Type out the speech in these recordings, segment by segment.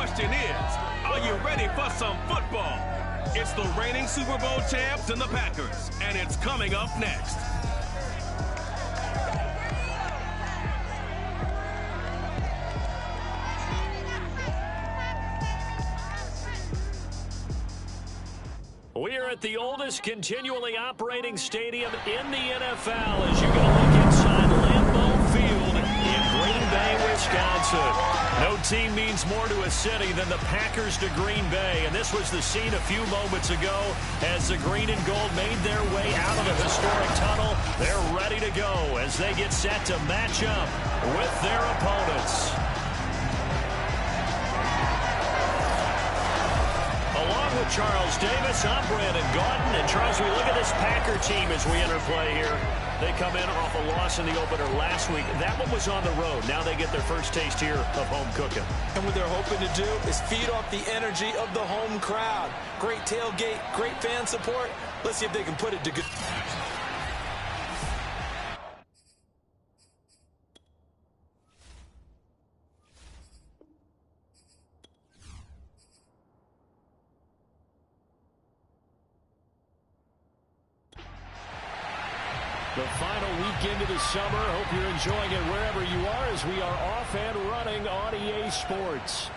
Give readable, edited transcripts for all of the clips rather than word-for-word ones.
question is, are you ready for some football? It's the reigning Super Bowl champs and the Packers, and it's coming up next. We are at the oldest continually operating stadium in the NFL as you get a look inside Lambeau Field in Green Bay, Wisconsin. No team means more to a city than the Packers to Green Bay, and this was the scene a few moments ago as the green and gold made their way out of the historic tunnel. They're ready to go as they get set to match up with their opponents. Along with Charles Davis, I'm Brandon Gaudin. And Charles, we look at this Packer team as we enter play here. They come in off a loss in the opener last week. That one was on the road. Now they get their first taste here of home cooking. And what they're hoping to do is feed off the energy of the home crowd. Great tailgate, great fan support. Let's see if they can put it to good. The final weekend of the summer. Hope you're enjoying it wherever you are as we are off and running on EA Sports.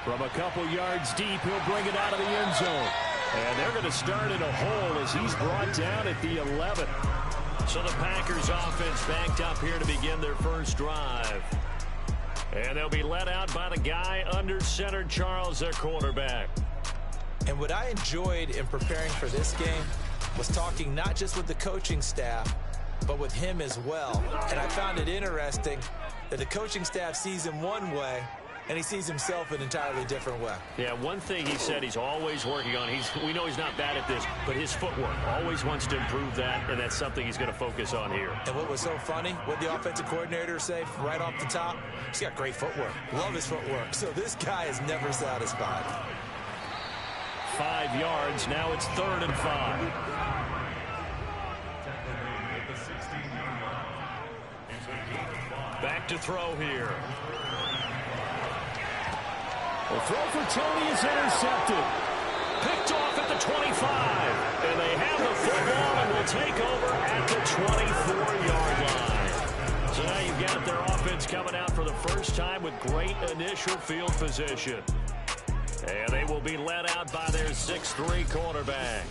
From a couple yards deep, he'll bring it out of the end zone. And they're going to start in a hole as he's brought down at the 11. So the Packers offense banked up here to begin their first drive. And they'll be led out by the guy under center, Charles, their quarterback. And what I enjoyed in preparing for this game was talking not just with the coaching staff, but with him as well. And I found it interesting that the coaching staff sees him one way, and he sees himself an entirely different way. Yeah, one thing he said he's always working on, we know he's not bad at this, but his footwork, always wants to improve that, and that's something he's going to focus on here. And what was so funny, what the offensive coordinator say right off the top, he's got great footwork. Love his footwork. So this guy is never satisfied. 5 yards, now it's 3rd and 5. Back to throw here. The throw for Tony is intercepted. Picked off at the 25. And they have the football and will take over at the 24-yard line. So now you've got their offense coming out for the first time with great initial field position. And they will be led out by their 6'3" quarterback.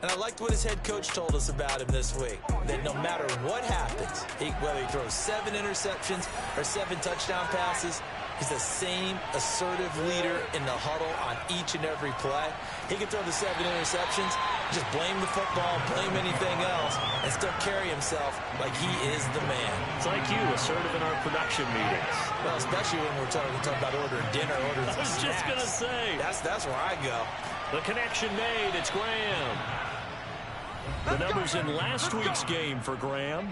And I liked what his head coach told us about him this week, that no matter what happens, whether he throws 7 interceptions or 7 touchdown passes, he's the same assertive leader in the huddle on each and every play. He can throw the 7 interceptions, just blame the football, blame anything else, and still carry himself like he is the man. It's like you, assertive in our production meetings. Well, especially when we're talking about ordering dinner, ordering I was just going to say. That's where I go. The connection made. It's Graham. The numbers in last week's game for Graham.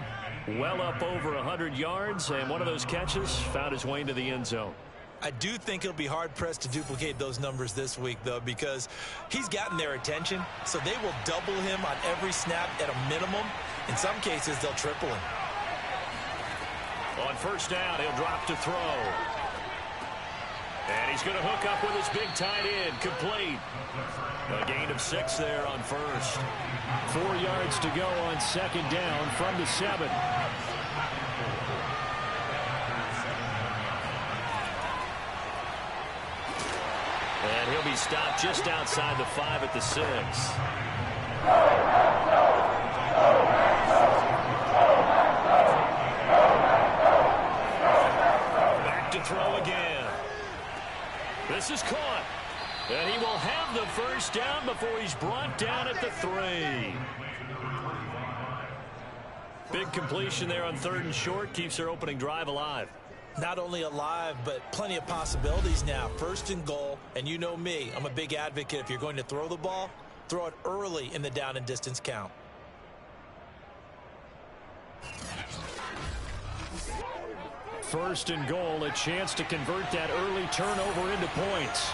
Well up over 100 yards, and one of those catches found his way into the end zone. I do think he'll be hard-pressed to duplicate those numbers this week, though, because he's gotten their attention, so they will double him on every snap at a minimum. In some cases, they'll triple him. On first down, he'll drop to throw. And he's going to hook up with his big tight end, complete. A gain of 6 there on first. 4 yards to go on 2nd down from the 7. And he'll be stopped just outside the 5 at the 6. Back to throw again. This is caught. And he will have the first down before he's brought down at the 3. Big completion there on 3rd and short. Keeps their opening drive alive. Not only alive, but plenty of possibilities now. 1st and goal. And you know me, I'm a big advocate. If you're going to throw the ball, throw it early in the down and distance count. First and goal, a chance to convert that early turnover into points.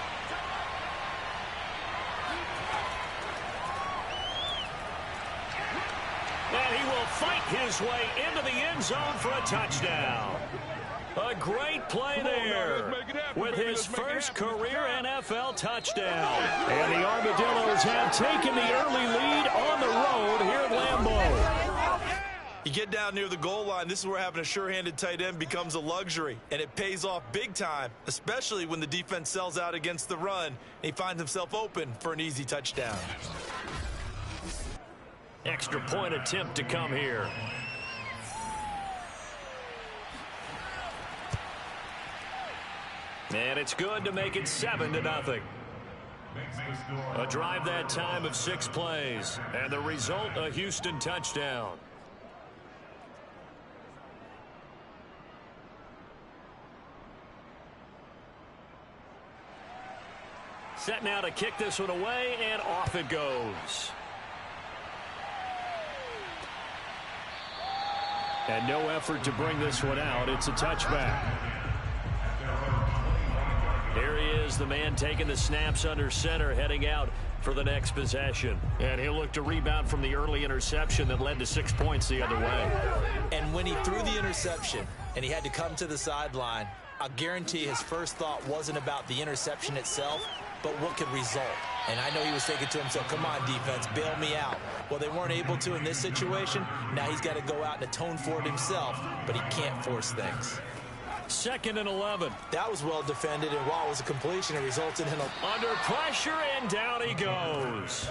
And he will fight his way into the end zone for a touchdown. A great play there with his first career NFL touchdown. And the Armadillos have taken the early lead on the road here at Lambeau. You get down near the goal line, this is where having a sure-handed tight end becomes a luxury, and it pays off big time, especially when the defense sells out against the run, and he finds himself open for an easy touchdown. Extra point attempt to come here. And it's good to make it 7-0. A drive that time of 6 plays, and the result, a Houston touchdown. Set now to kick this one away, and off it goes. And no effort to bring this one out. It's a touchback. Here he is, the man taking the snaps under center, heading out for the next possession. And he'll look to rebound from the early interception that led to 6 points the other way. And when he threw the interception and he had to come to the sideline, I guarantee his first thought wasn't about the interception itself, but what could result. And I know he was thinking to himself, come on, defense, bail me out. Well, they weren't able to in this situation. Now he's got to go out and atone for it himself, but he can't force things. 2nd and 11. That was well defended, and while it was a completion, it resulted in a... Under pressure, and down he goes.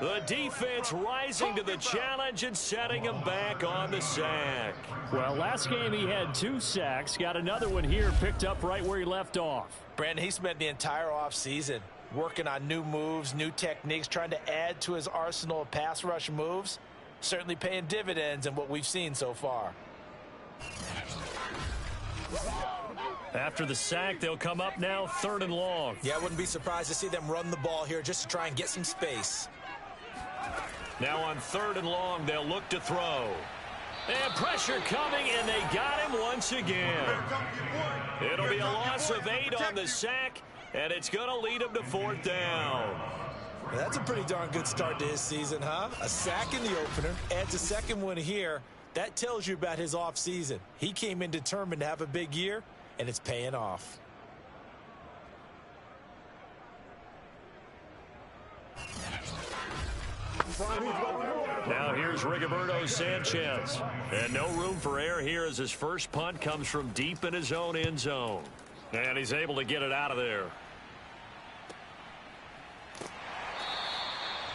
The defense rising to the challenge and setting him back on the sack. Well, last game he had 2 sacks. Got another one here, picked up right where he left off. Brandon, he spent the entire offseason working on new moves, new techniques, trying to add to his arsenal of pass rush moves. Certainly paying dividends in what we've seen so far. After the sack, they'll come up now 3rd and long. Yeah, I wouldn't be surprised to see them run the ball here just to try and get some space. Now on 3rd and long, they'll look to throw. And pressure coming, and they got him once again. It'll be a loss of 8 on the sack, and it's going to lead him to 4th down. Well, that's a pretty darn good start to his season, huh? A sack in the opener, adds a second one here. That tells you about his offseason. He came in determined to have a big year, and it's paying off. Now here's Rigoberto Sanchez. And no room for error here as his first punt comes from deep in his own end zone. And he's able to get it out of there.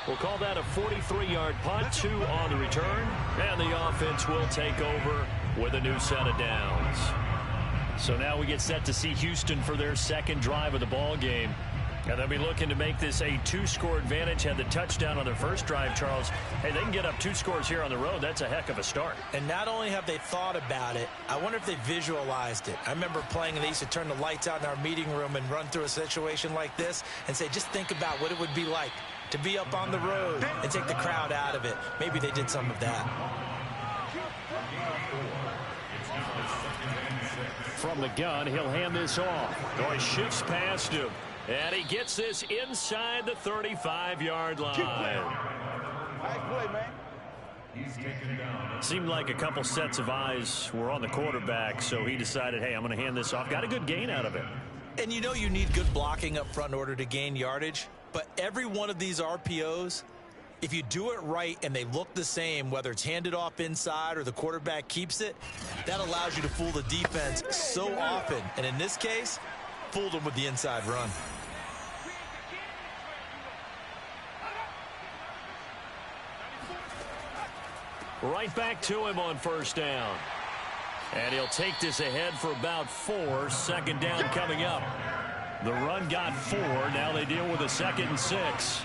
We'll call that a 43-yard punt, 2 on the return. And the offense will take over with a new set of downs. So now we get set to see Houston for their 2nd drive of the ball game. And they'll be looking to make this a 2-score advantage. Had the touchdown on their first drive, Charles. Hey, they can get up 2 scores here on the road. That's a heck of a start. And not only have they thought about it, I wonder if they visualized it. I remember playing, and they used to turn the lights out in our meeting room and run through a situation like this and say, just think about what it would be like to be up on the road and take the crowd out of it. Maybe they did some of that. From the gun, he'll hand this off. Boy, shifts past him. And he gets this inside the 35-yard line. Nice play, man. Seemed like a couple sets of eyes were on the quarterback, so he decided, hey, I'm going to hand this off. Got a good gain out of it. And you know you need good blocking up front in order to gain yardage. But every one of these RPOs, if you do it right and they look the same, whether it's handed off inside or the quarterback keeps it, that allows you to fool the defense so often. And in this case, fooled them with the inside run. Right back to him on 1st down. And he'll take this ahead for about 4. 2nd down coming up. The run got 4. Now they deal with a 2nd and 6.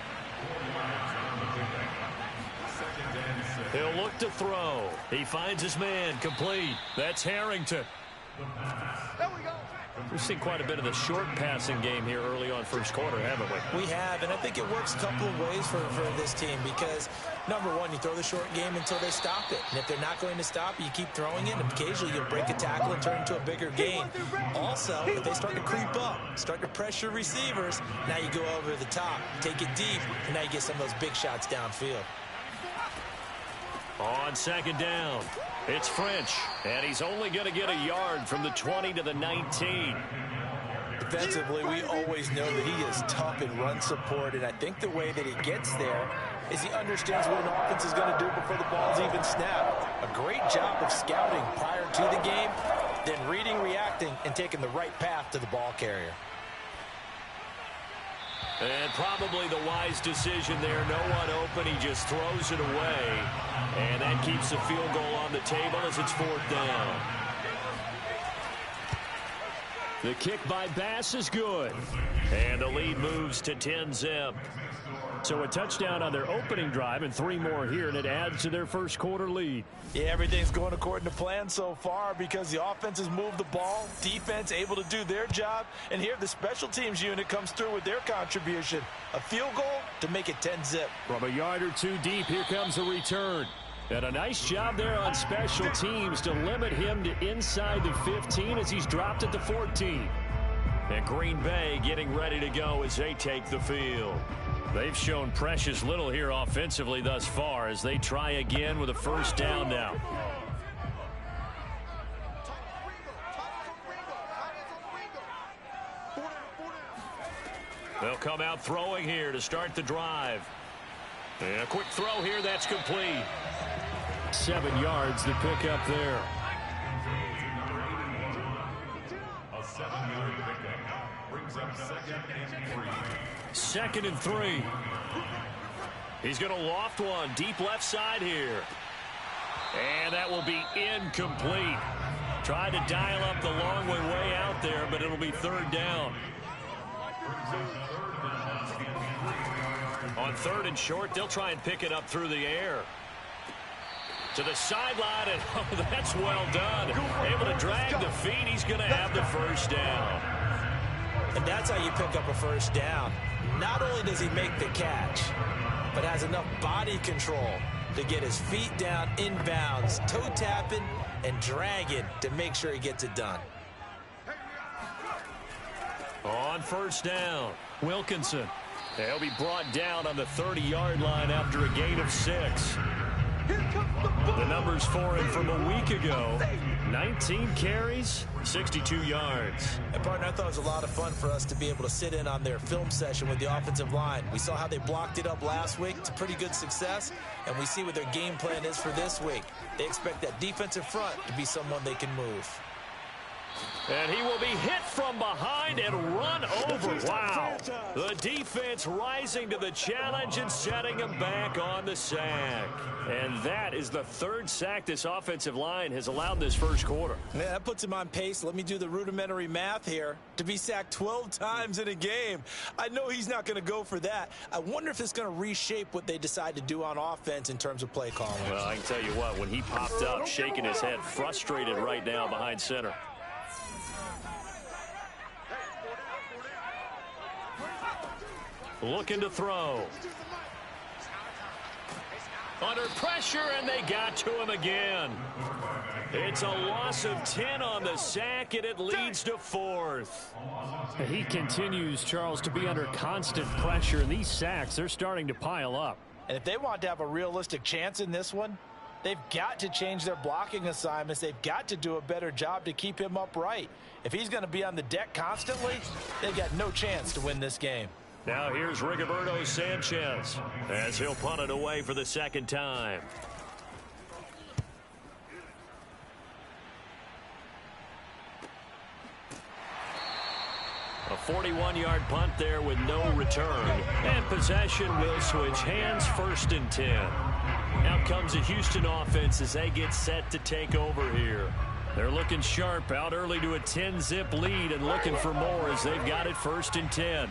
He'll look to throw. He finds his man complete. That's Harrington. There we go. We've seen quite a bit of the short passing game here early on 1st quarter, haven't we? We have, and I think it works a couple of ways for this team because, number one, you throw the short game until they stop it. And if they're not going to stop it, you keep throwing it, and occasionally you'll break a tackle and turn it into a bigger gain. Also, if they start to creep up, start to pressure receivers, now you go over the top, take it deep, and now you get some of those big shots downfield. On second down, it's French, and he's only going to get a yard from the 20 to the 19. Defensively, we always know that he is tough in run support, and I think the way that he gets there is he understands what an offense is going to do before the ball's even snapped. A great job of scouting prior to the game, then reading, reacting, and taking the right path to the ball carrier. And probably the wise decision there. No one open. He just throws it away. And that keeps the field goal on the table as it's fourth down. The kick by Bass is good. And the lead moves to 10-zip. So a touchdown on their opening drive and 3 more here, and it adds to their first quarter lead. Yeah, everything's going according to plan so far because the offense has moved the ball, defense able to do their job, and here the special teams unit comes through with their contribution. A field goal to make it 10-zip. From a yard or 2 deep, here comes the return. And a nice job there on special teams to limit him to inside the 15 as he's dropped at the 14. And Green Bay getting ready to go as they take the field. They've shown precious little here offensively thus far as they try again with a first down now. They'll come out throwing here to start the drive. And a quick throw here, that's complete. 7 yards to pick up there. A 7-yard pickup brings up 2nd and 3. 2nd and 3. He's going to loft one deep left side here. And that will be incomplete. Tried to dial up the long way out there, but it'll be 3rd down. On 3rd and short, they'll try and pick it up through the air. To the sideline, and oh, that's well done. Able to drag the feet. He's going to have the first down. And that's how you pick up a first down. Not only does he make the catch, but has enough body control to get his feet down inbounds, toe tapping and dragging to make sure he gets it done. On first down, Wilkinson. He'll be brought down on the 30-yard line after a gain of 6. The numbers for him from a week ago, 19 carries, 62 yards. And partner, I thought it was a lot of fun for us to be able to sit in on their film session with the offensive line. We saw how they blocked it up last week to pretty good success, and we see what their game plan is for this week. They expect that defensive front to be someone they can move. And he will be hit from behind and run over. Wow. The defense rising to the challenge and setting him back on the sack. And that is the 3rd sack this offensive line has allowed this first quarter. Yeah, that puts him on pace. Let me do the rudimentary math here. To be sacked 12 times in a game. I know he's not going to go for that. I wonder if it's going to reshape what they decide to do on offense in terms of play calling. Well, I can tell you what, when he popped up, shaking his head, frustrated right now behind center. Looking to throw. Under pressure, and they got to him again. It's a loss of 10 on the sack, and it leads to 4th. He continues, Charles, to be under constant pressure, and these sacks, they're starting to pile up. And if they want to have a realistic chance in this one, they've got to change their blocking assignments. They've got to do a better job to keep him upright. If he's going to be on the deck constantly, they've got no chance to win this game. Now here's Rigoberto Sanchez as he'll punt it away for the 2nd time. A 41-yard punt there with no return. And possession will switch hands, 1st and 10. Out comes the Houston offense as they get set to take over here. They're looking sharp, out early to a 10-zip lead and looking for more as they've got it 1st and 10.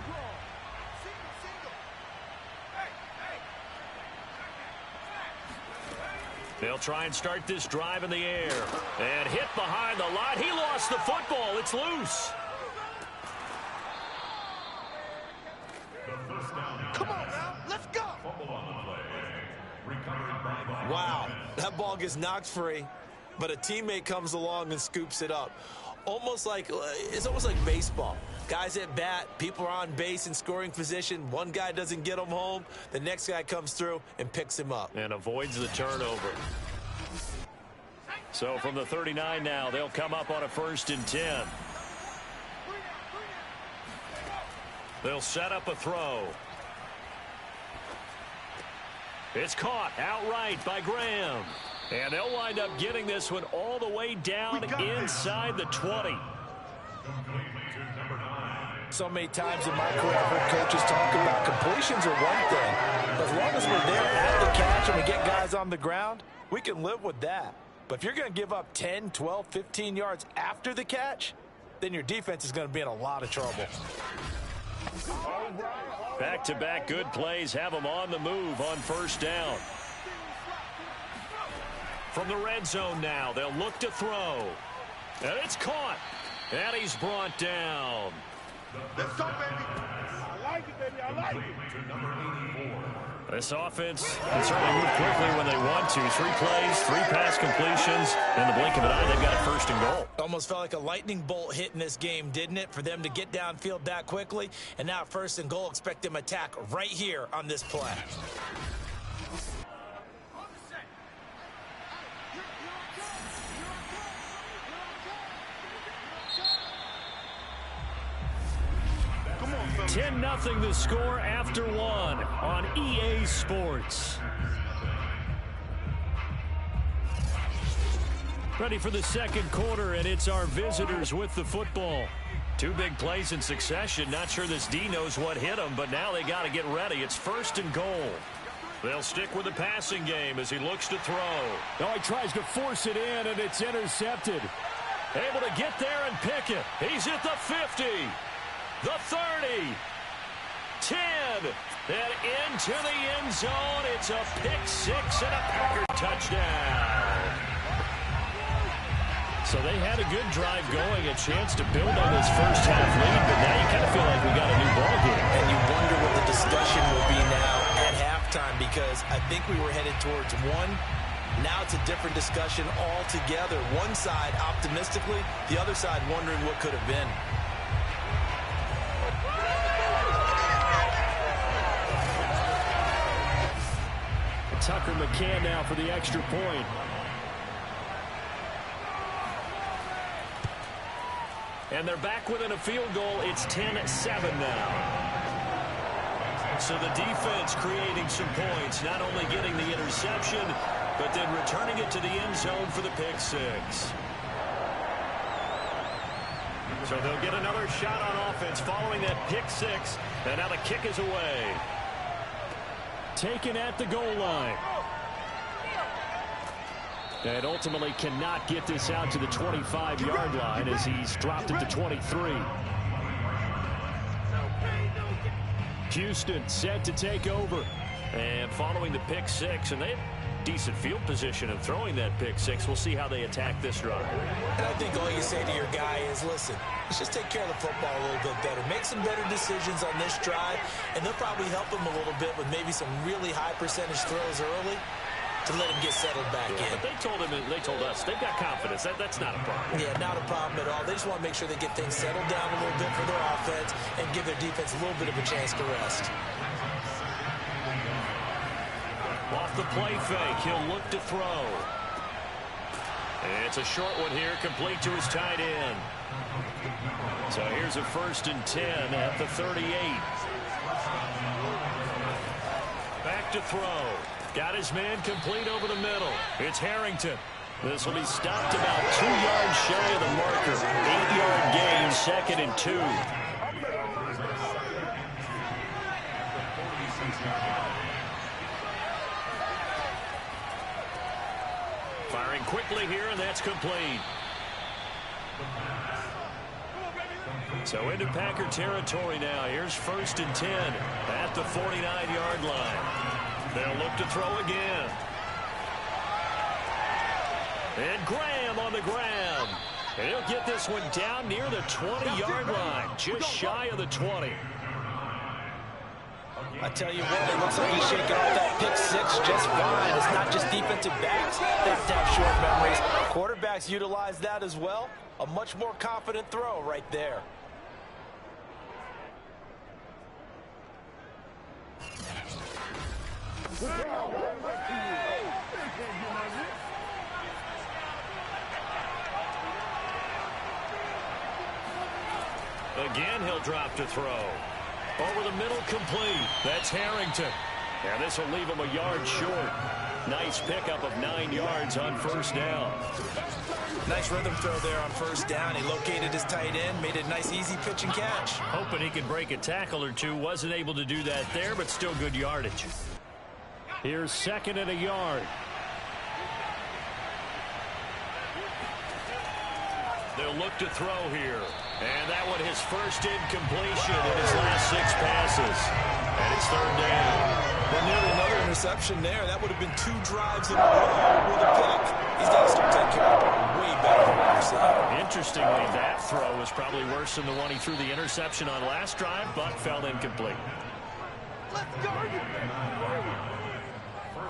They'll try and start this drive in the air. And hit behind the line. He lost the football. It's loose. Come on now, let's go. Wow, that ball gets knocked free, but a teammate comes along and scoops it up. It's almost like baseball. Guys at bat, people are on base in scoring position. One guy doesn't get him home. The next guy comes through and picks him up. And avoids the turnover. So from the 39 now, they'll come up on a 1st and 10. They'll set up a throw. It's caught outright by Graham. And they'll wind up getting this one all the way down inside the 20. So many times in my career, I've heard coaches talk about completions are one thing. But as long as we're there at the catch and we get guys on the ground, we can live with that. But if you're going to give up 10, 12, 15 yards after the catch, then your defense is going to be in a lot of trouble. Back-to-back good plays have them on the move on 1st down. From the red zone now, they'll look to throw. And it's caught. And he's brought down. Let's go, baby. I like it, baby. I like it. To number 84. This offense can certainly move quickly when they want to. 3 plays, 3 pass completions. In the blink of an eye, they've got 1st and goal. Almost felt like a lightning bolt hit in this game, didn't it? For them to get downfield that quickly. And now 1st and goal, expect them to attack right here on this play. Come on, fellas. 10-0 the score after 1 on EA Sports. Ready for the 2nd quarter, and it's our visitors with the football. 2 big plays in succession. Not sure this D knows what hit him, but now they got to get ready. It's 1st and goal. They'll stick with the passing game as he looks to throw. No, he tries to force it in, and it's intercepted. Able to get there and pick it. He's at the 50. The 30, 10, and into the end zone. It's a pick 6 and a Packer touchdown. So they had a good drive going, a chance to build on this first half lead, but now you kind of feel like we got a new ball game. And you wonder what the discussion will be now at halftime, because I think we were headed towards one. Now it's a different discussion altogether. One side optimistically, the other side wondering what could have been. Tucker McCann now for the extra point. And they're back within a field goal. It's 10-7 now. So the defense creating some points, not only getting the interception, but then returning it to the end zone for the pick 6. So they'll get another shot on offense following that pick 6. And now the kick is away. Taken at the goal line. And ultimately cannot get this out to the 25-yard line as he's dropped it to 23. Houston set to take over. And following the pick 6, and they have decent field position of throwing that pick 6. We'll see how they attack this drive. And I think all you say to your guy is, listen, let's just take care of the football a little bit better. Make some better decisions on this drive, and they'll probably help him a little bit with maybe some really high percentage throws early to let him get settled back in. But they told us they've got confidence. That's not a problem. Yeah, not a problem at all. They just want to make sure they get things settled down a little bit for their offense and give their defense a little bit of a chance to rest. Off the play fake, he'll look to throw. It's a short one here, complete to his tight end. So here's a 1st and 10 at the 38. Back to throw. Got his man complete over the middle. It's Harrington. This will be stopped about 2 yards shy of the marker. 8-yard gain, 2nd and 2. Firing quickly here, and that's complete. So into Packer territory now. Here's 1st and 10 at the 49-yard line. They'll look to throw again. And Graham on the ground. And he'll get this one down near the 20-yard line, just shy of the 20. I tell you what, it looks like he's shaking off that pick 6 just fine. It's not just defensive backs that have short memories. Quarterbacks utilize that as well. A much more confident throw right there. Again, he'll drop to throw. Over the middle, complete. That's Harrington. And this will leave him a yard short. Nice pickup of 9 yards on first down. Nice rhythm throw there on first down. He located his tight end, made a nice easy pitch and catch. Hoping he could break a tackle or two. Wasn't able to do that there, but still good yardage. Here's 2nd and a yard. They'll look to throw here. And that one his first incompletion in his last 6 passes. And it's 3rd down. Well, nearly another interception there. That would have been 2 drives in a row with a pick. He's got to start taking care of it way better than what we're seeing. Interestingly, that throw was probably worse than the one he threw the interception on last drive, but fell incomplete.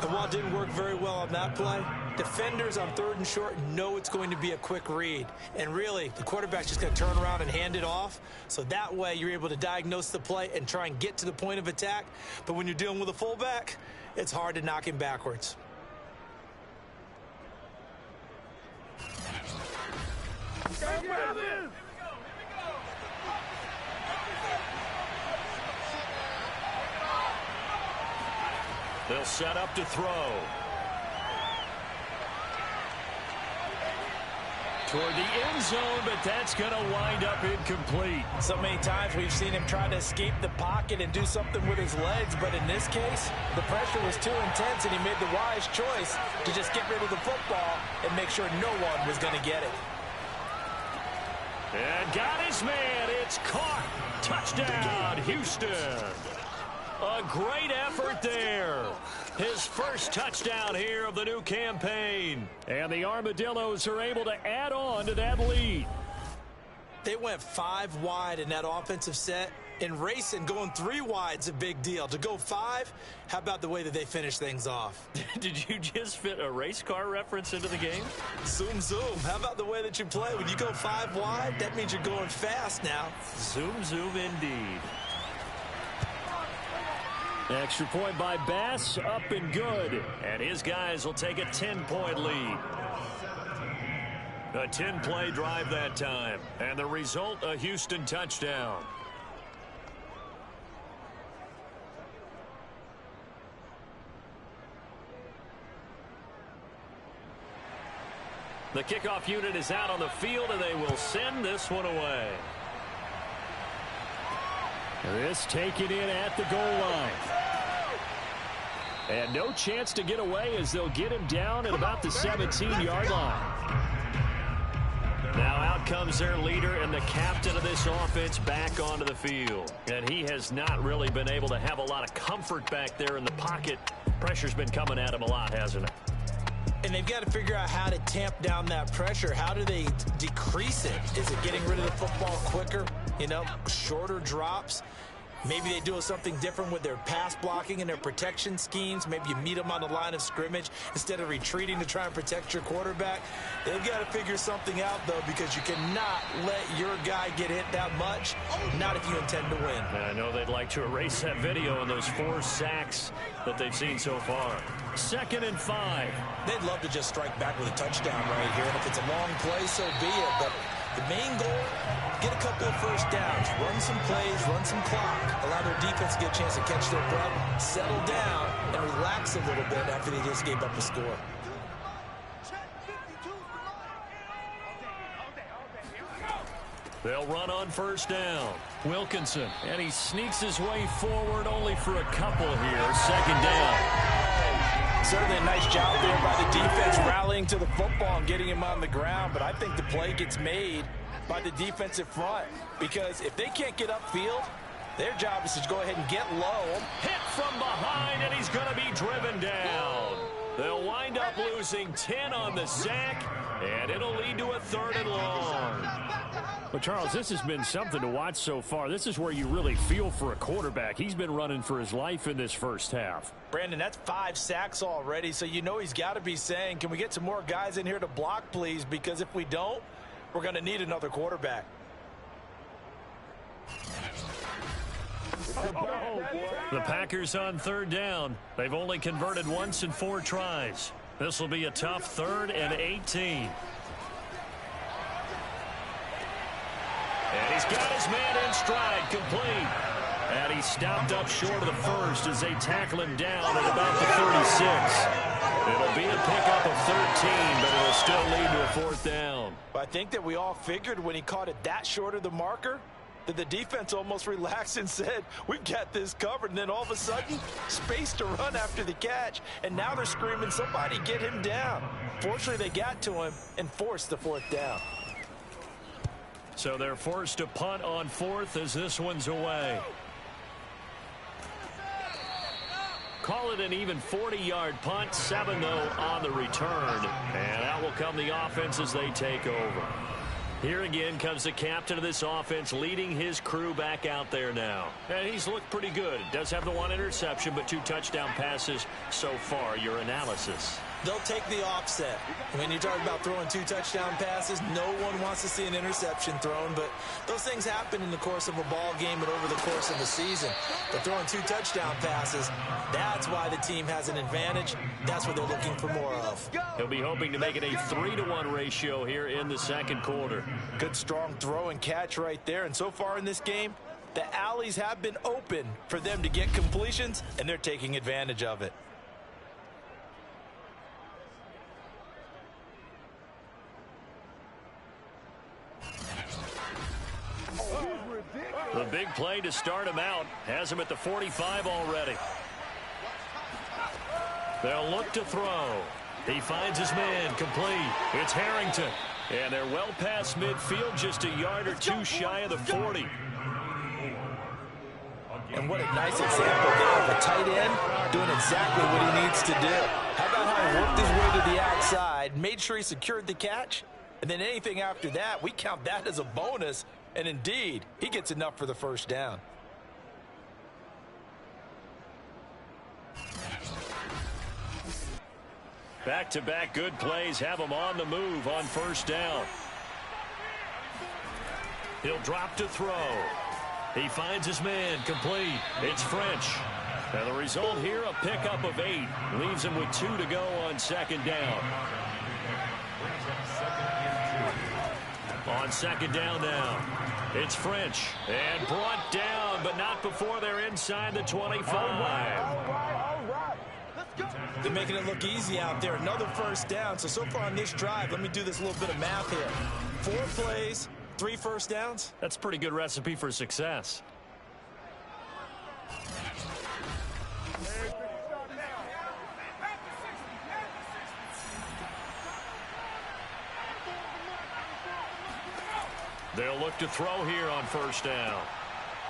And while it didn't work very well on that play, defenders on 3rd and short know it's going to be a quick read. And really, the quarterback's just going to turn around and hand it off. So that way, you're able to diagnose the play and try and get to the point of attack. But when you're dealing with a fullback, it's hard to knock him backwards. They'll set up to throw. Toward the end zone, but that's going to wind up incomplete. So many times we've seen him try to escape the pocket and do something with his legs, but in this case, the pressure was too intense and he made the wise choice to just get rid of the football and make sure no one was going to get it. And got his man. It's caught. Touchdown, Houston. A great effort there. His first touchdown here of the new campaign. And the Armadillos are able to add on to that lead. They went 5 wide in that offensive set. In racing, going 3 wide's a big deal. To go 5, how about the way that they finish things off? Did you just fit a race car reference into the game? Zoom, zoom. How about the way that you play? When you go 5 wide, that means you're going fast now. Zoom, zoom indeed. Extra point by Bass, up and good. And his guys will take a 10-point lead. A 10-play drive that time. And the result, a Houston touchdown. The kickoff unit is out on the field, and they will send this one away. This taken in at the goal line. And no chance to get away as they'll get him down at about the 17-yard line. Now out comes their leader and the captain of this offense back onto the field. And he has not really been able to have a lot of comfort back there in the pocket. Pressure's been coming at him a lot, hasn't it? And they've got to figure out how to tamp down that pressure. How do they decrease it? Is it getting rid of the football quicker? You know, shorter drops? Maybe they do something different with their pass blocking and their protection schemes. Maybe you meet them on the line of scrimmage instead of retreating to try and protect your quarterback. They've got to figure something out, though, because you cannot let your guy get hit that much, not if you intend to win. I know they'd like to erase that video and those 4 sacks that they've seen so far. 2nd and 5. They'd love to just strike back with a touchdown right here, and if it's a long play, so be it. But the main goal, get a couple of first downs, run some plays, run some clock, allow their defense to get a chance to catch their breath, settle down, and relax a little bit after they just gave up a score. They'll run on first down. Wilkinson, and he sneaks his way forward only for a couple here. 2nd down. Certainly a nice job there by the defense rallying to the football and getting him on the ground, but I think the play gets made by the defensive front because if they can't get upfield, their job is to go ahead and get low. Hit from behind, and he's going to be driven down. They'll wind up losing 10 on the sack, and it'll lead to a 3rd and long. Well, Charles, this has been something to watch so far. This is where you really feel for a quarterback. He's been running for his life in this first half. Brandon, that's 5 sacks already, so you know he's got to be saying, can we get some more guys in here to block, please? Because if we don't, we're going to need another quarterback. The Packers on third down. They've only converted once in 4 tries. This will be a tough 3rd and 18. And he's got his man in stride, complete. And he's stopped up short of the first as they tackle him down at about the 36. It'll be a pickup of 13, but it'll still lead to a 4th down. I think that we all figured when he caught it that short of the marker that the defense almost relaxed and said, we've got this covered. And then all of a sudden, space to run after the catch. And now they're screaming, somebody get him down. Fortunately, they got to him and forced the 4th down. So they're forced to punt on 4th as this one's away. Call it an even 40-yard punt, 7 though on the return. And out will come the offense as they take over. Here again comes the captain of this offense leading his crew back out there now. And he's looked pretty good. Does have the 1 interception, but 2 touchdown passes so far. Your analysis? They'll take the offset. When you talk about throwing 2 touchdown passes, no one wants to see an interception thrown, but those things happen in the course of a ball game and over the course of the season. But throwing 2 touchdown passes, that's why the team has an advantage. That's what they're looking for more of. He'll be hoping to make it a 3-to-1 ratio here in the second quarter. Good strong throw and catch right there. And so far in this game, the alleys have been open for them to get completions, and they're taking advantage of it. The big play to start him out has him at the 45 already. They'll look to throw. He finds his man complete. It's Harrington. And they're well past midfield, just a yard or 2 shy of the 40. And what a nice example there of a tight end doing exactly what he needs to do. How about how he worked his way to the outside, made sure he secured the catch, and then anything after that, we count that as a bonus. And indeed, he gets enough for the 1st down. Back-to-back good plays have him on the move on 1st down. He'll drop to throw. He finds his man complete. It's French. And the result here, a pickup of 8. Leaves him with 2 to go on 2nd down. On 2nd down now, it's French. And brought down, but not before they're inside the 25. They're making it look easy out there. Another 1st down. So far on this drive, let me do this little bit of math here. 4 plays, 3 1st downs. That's a pretty good recipe for success. They'll look to throw here on 1st down.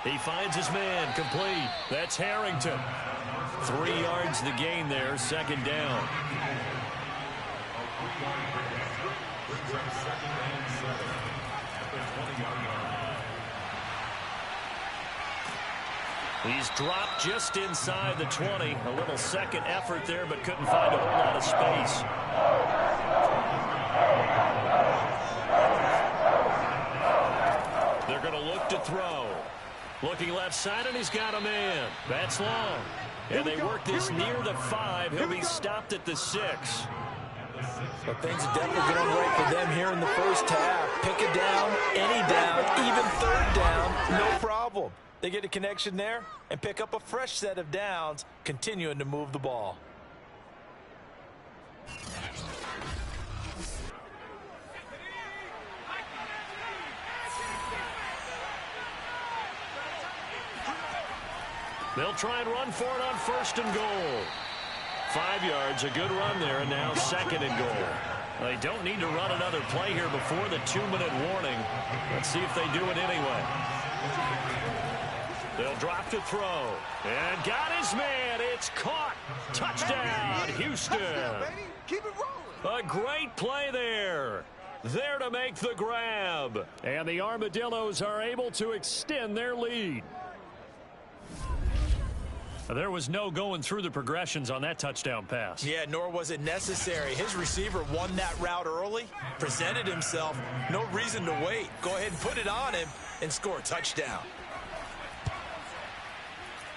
He finds his man complete. That's Harrington. 3 yards the gain there, 2nd down. He's dropped just inside the 20. A little second effort there, but couldn't find a whole lot of space. They're going to look to throw. Looking left side, and he's got a man. That's long. And they work this near the 5. He'll be stopped at the 6. But things are definitely going right for them here in the 1st half. Pick a down, any down, even 3rd down, no problem. They get a connection there and pick up a fresh set of downs, continuing to move the ball. They'll try and run for it on 1st and goal. 5 yards, a good run there, and now 2nd and goal. They don't need to run another play here before the 2-minute warning. Let's see if they do it anyway. They'll drop to throw. And got his man. It's caught. Touchdown, Houston. Keep it rolling. A great play there. There to make the grab. And the Armadillos are able to extend their lead. There was no going through the progressions on that touchdown pass. Yeah, nor was it necessary. His receiver won that route early, presented himself, no reason to wait. Go ahead and put it on him and score a touchdown.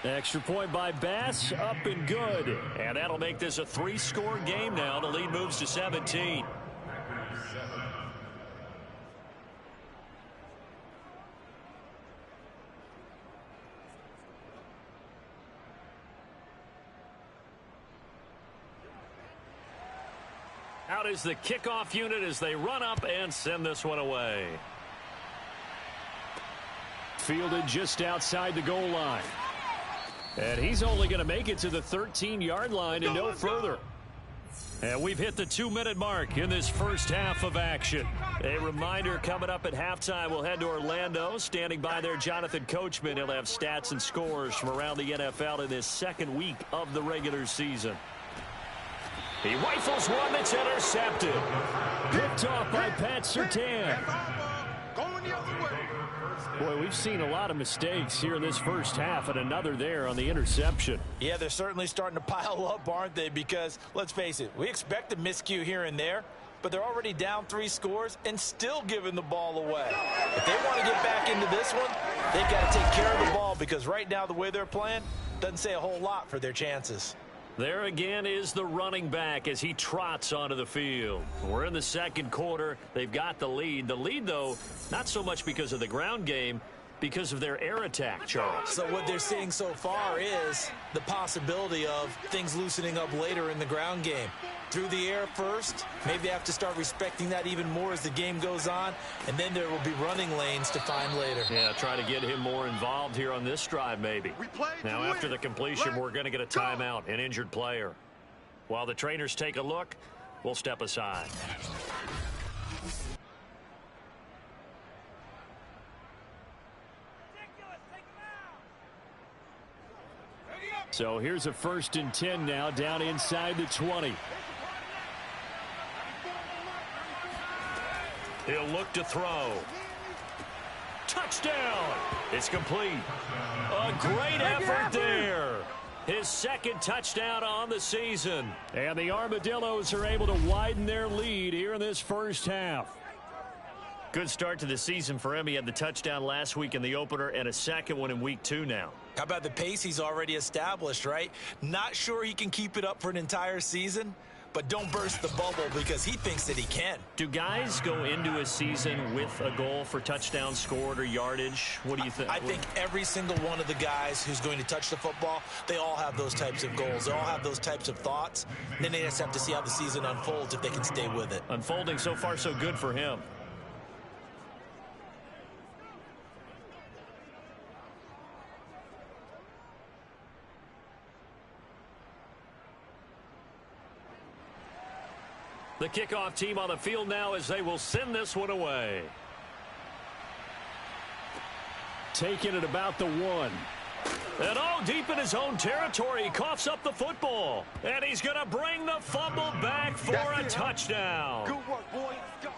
Extra point by Bass, up and good. And that'll make this a 3-score game now. The lead moves to 17. Out is the kickoff unit as they run up and send this one away. Fielded just outside the goal line. And he's only going to make it to the 13-yard line and no further. And we've hit the 2-minute mark in this first half of action. A reminder, coming up at halftime, we'll head to Orlando. Standing by there, Jonathan Coachman. He'll have stats and scores from around the NFL in this second week of the regular season. He rifles one that's intercepted. Picked off by Pat Surtain. Going the other way. Boy, we've seen a lot of mistakes here in this first half, and another there on the interception. Yeah, they're certainly starting to pile up, aren't they? Because, let's face it, we expect a miscue here and there, but they're already down 3 scores and still giving the ball away. If they want to get back into this one, they've got to take care of the ball, because right now the way they're playing doesn't say a whole lot for their chances. There again is the running back as he trots onto the field. We're in the second quarter. They've got the lead. The lead, though, not so much because of the ground game, because of their air attack, Charles. So what they're seeing so far is the possibility of things loosening up later in the ground game. Through the air first, maybe they have to start respecting that even more as the game goes on, and then there will be running lanes to find later. Yeah, try to get him more involved here on this drive maybe. Now after the completion, we're going to get a timeout, an injured player. While the trainers take a look, we'll step aside. So here's a 1st and 10 now, down inside the 20. He'll look to throw. Touchdown! It's complete. A great effort there. His second touchdown on the season. And the Armadillos are able to widen their lead here in this first half. Good start to the season for him. He had the touchdown last week in the opener and a second one in week 2 now. How about the pace he's already established, right? Not sure he can keep it up for an entire season, but don't burst the bubble because he thinks that he can. Do guys go into a season with a goal for touchdown scored or yardage? What do you think? I think every single one of the guys who's going to touch the football, they all have those types of goals. They all have those types of thoughts. Then they just have to see how the season unfolds if they can stay with it. Unfolding so far so good for him. The kickoff team on the field now as they will send this one away. Taking it about the 1. And deep in his own territory, he coughs up the football. And he's going to bring the fumble back for a touchdown. Good work, boys. Go.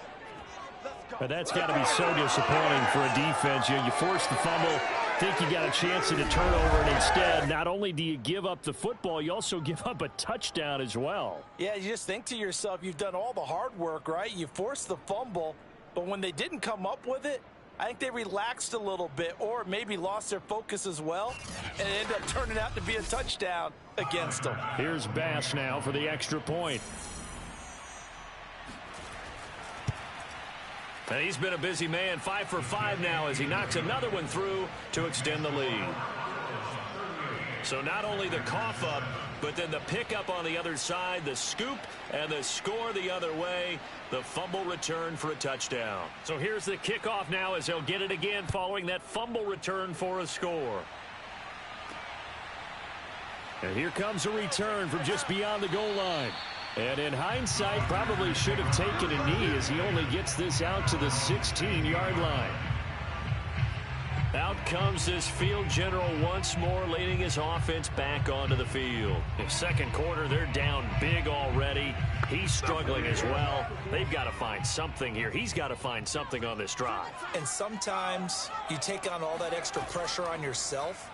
Let's go. But that's got to be so disappointing for a defense. You force the fumble, think you got a chance at a turnover, and instead, not only do you give up the football, you also give up a touchdown as well. Yeah, you just think to yourself, you've done all the hard work, right? You forced the fumble, but when they didn't come up with it, I think they relaxed a little bit or maybe lost their focus as well, and it ended up turning out to be a touchdown against them. Here's Bass now for the extra point. And he's been a busy man, 5 for 5 now as he knocks another one through to extend the lead. So not only the cough up, but then the pickup on the other side, the scoop, and the score the other way, the fumble return for a touchdown. So here's the kickoff now as they'll get it again following that fumble return for a score. And here comes a return from just beyond the goal line. And in hindsight, probably should have taken a knee as he only gets this out to the 16-yard line. Out comes this field general once more, leading his offense back onto the field. In second quarter, they're down big already. He's struggling as well. They've got to find something here. He's got to find something on this drive. And sometimes you take on all that extra pressure on yourself,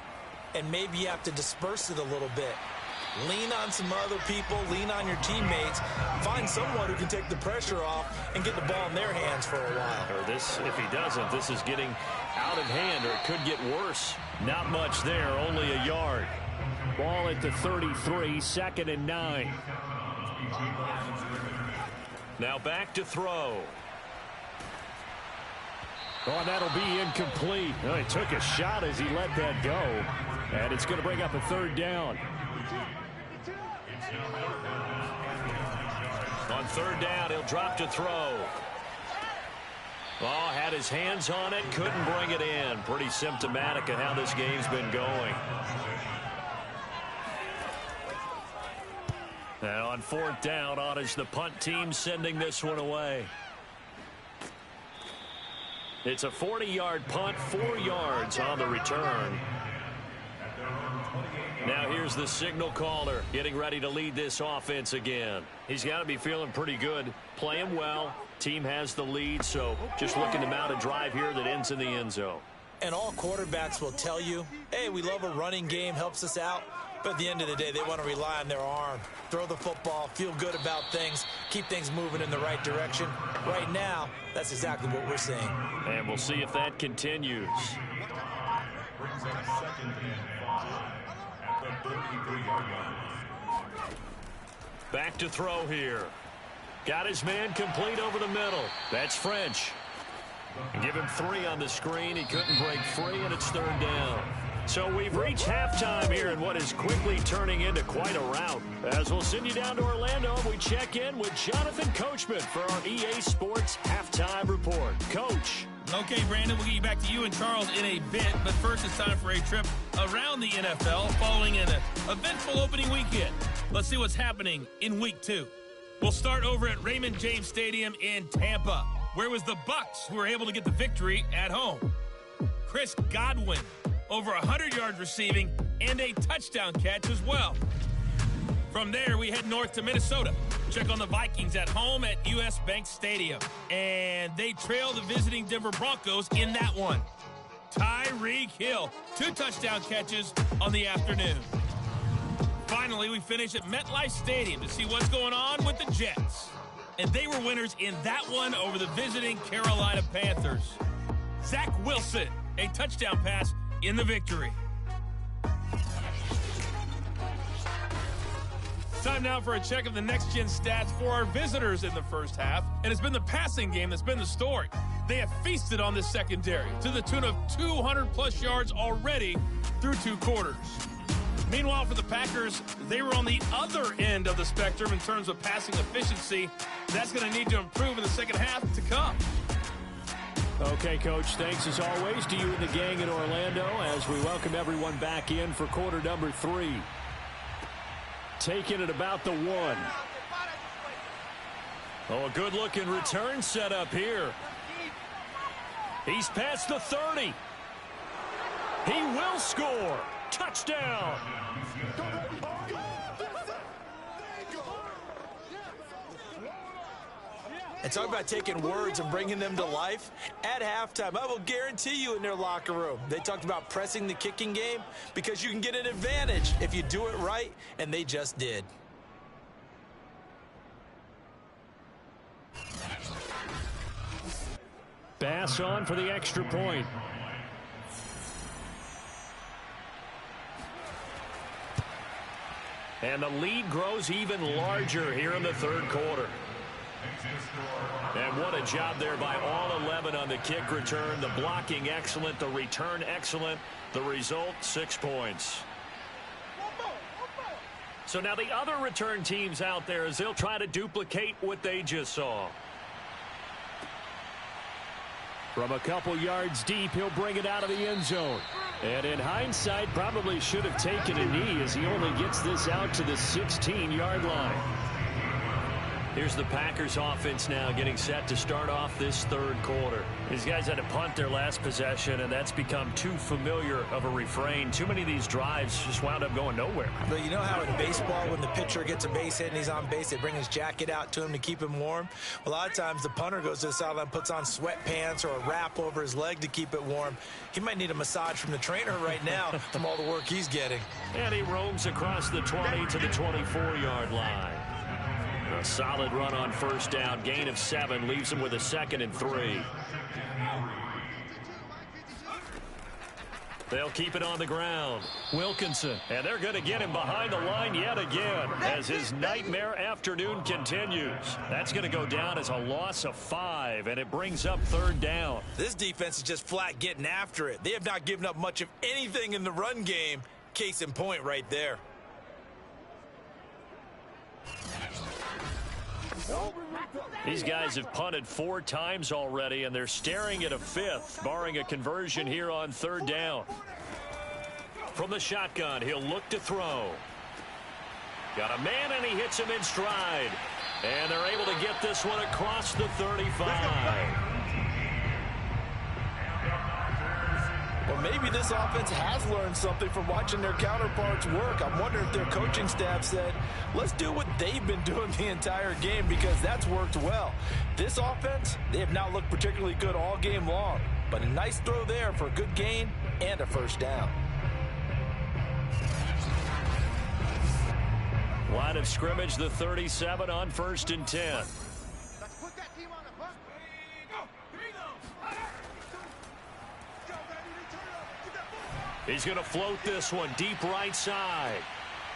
and maybe you have to disperse it a little bit. Lean on some other people, lean on your teammates, find someone who can take the pressure off and get the ball in their hands for a while. Or this, if he doesn't, this is getting out of hand, or it could get worse. Not much there, only a yard. Ball at the 33, 2nd and 9. Now back to throw. Oh, and that'll be incomplete. Oh, he took a shot as he let that go. And it's going to bring up a 3rd down. On 3rd down, he'll drop to throw. Oh, had his hands on it, couldn't bring it in. Pretty symptomatic of how this game's been going. And on 4th down, on is the punt team sending this one away. It's a 40-yard punt, 4 yards on the return. Now here's the signal caller getting ready to lead this offense again. He's got to be feeling pretty good, playing well. Team has the lead, so just looking to mount a drive here that ends in the end zone. And all quarterbacks will tell you, hey, we love a running game, helps us out. But at the end of the day, they want to rely on their arm. Throw the football, feel good about things, keep things moving in the right direction. Right now, that's exactly what we're seeing. And we'll see if that continues. Brings up 2nd and 5 at the 33-yard line. Back to throw here. Got his man complete over the middle. That's French. Give him 3 on the screen. He couldn't break free, and it's 3rd down. So we've reached halftime here in what is quickly turning into quite a rout. As we'll send you down to Orlando, we check in with Jonathan Coachman for our EA Sports Halftime Report. Coach. Okay, Brandon, we'll get you back to you and Charles in a bit, but first it's time for a trip around the NFL following an eventful opening weekend. Let's see what's happening in Week 2. We'll start over at Raymond James Stadium in Tampa, where it was the Bucs who were able to get the victory at home. Chris Godwin, over 100 yards receiving and a touchdown catch as well. From there, we head north to Minnesota. Check on the Vikings at home at US Bank Stadium. And they trail the visiting Denver Broncos in that one. Tyreek Hill, 2 touchdown catches on the afternoon. Finally, we finish at MetLife Stadium to see what's going on with the Jets. And they were winners in that one over the visiting Carolina Panthers. Zach Wilson, a touchdown pass in the victory. Time now for a check of the next-gen stats for our visitors in the first half. And it's been the passing game that's been the story. They have feasted on this secondary to the tune of 200-plus yards already through 2 quarters. Meanwhile, for the Packers, they were on the other end of the spectrum in terms of passing efficiency. That's going to need to improve in the second half to come. Okay, Coach, thanks as always to you and the gang in Orlando as we welcome everyone back in for quarter number 3. Taking it about the 1. Oh, a good-looking return set up here. He's past the 30. He will score. Touchdown. And talk about taking words and bringing them to life. At halftime, I will guarantee you in their locker room, they talked about pressing the kicking game because you can get an advantage if you do it right, and they just did. Bass on for the extra point. And the lead grows even larger here in the 3rd quarter. And what a job there by all 11 on the kick return. The blocking excellent, the return excellent. The result, 6 points. So now the other return teams out there as they'll try to duplicate what they just saw. From a couple yards deep, he'll bring it out of the end zone. And in hindsight, probably should have taken a knee as he only gets this out to the 16-yard line. Here's the Packers offense now getting set to start off this 3rd quarter. These guys had to punt their last possession, and that's become too familiar of a refrain. Too many of these drives just wound up going nowhere. But you know how in baseball, when the pitcher gets a base hit and he's on base, they bring his jacket out to him to keep him warm? A lot of times the punter goes to the sideline, puts on sweatpants or a wrap over his leg to keep it warm. He might need a massage from the trainer right now from all the work he's getting. And he roams across the 20 to the 24-yard line. A solid run on 1st down. Gain of 7 leaves him with a 2nd and 3. They'll keep it on the ground. Wilkinson. And they're going to get him behind the line yet again as his nightmare afternoon continues. That's going to go down as a loss of 5, and it brings up 3rd down. This defense is just flat getting after it. They have not given up much of anything in the run game. Case in point right there. These guys have punted 4 times already, and they're staring at a 5th, barring a conversion here on 3rd down. From the shotgun, he'll look to throw. Got a man, and he hits him in stride. And they're able to get this one across the 35. Well, maybe this offense has learned something from watching their counterparts work. I'm wondering if their coaching staff said, let's do what they've been doing the entire game, because that's worked well. This offense, they have not looked particularly good all game long, but a nice throw there for a good gain and a 1st down. Line of scrimmage, the 37 on 1st and 10. Let's put that team on the bus. He's going to float this one deep right side.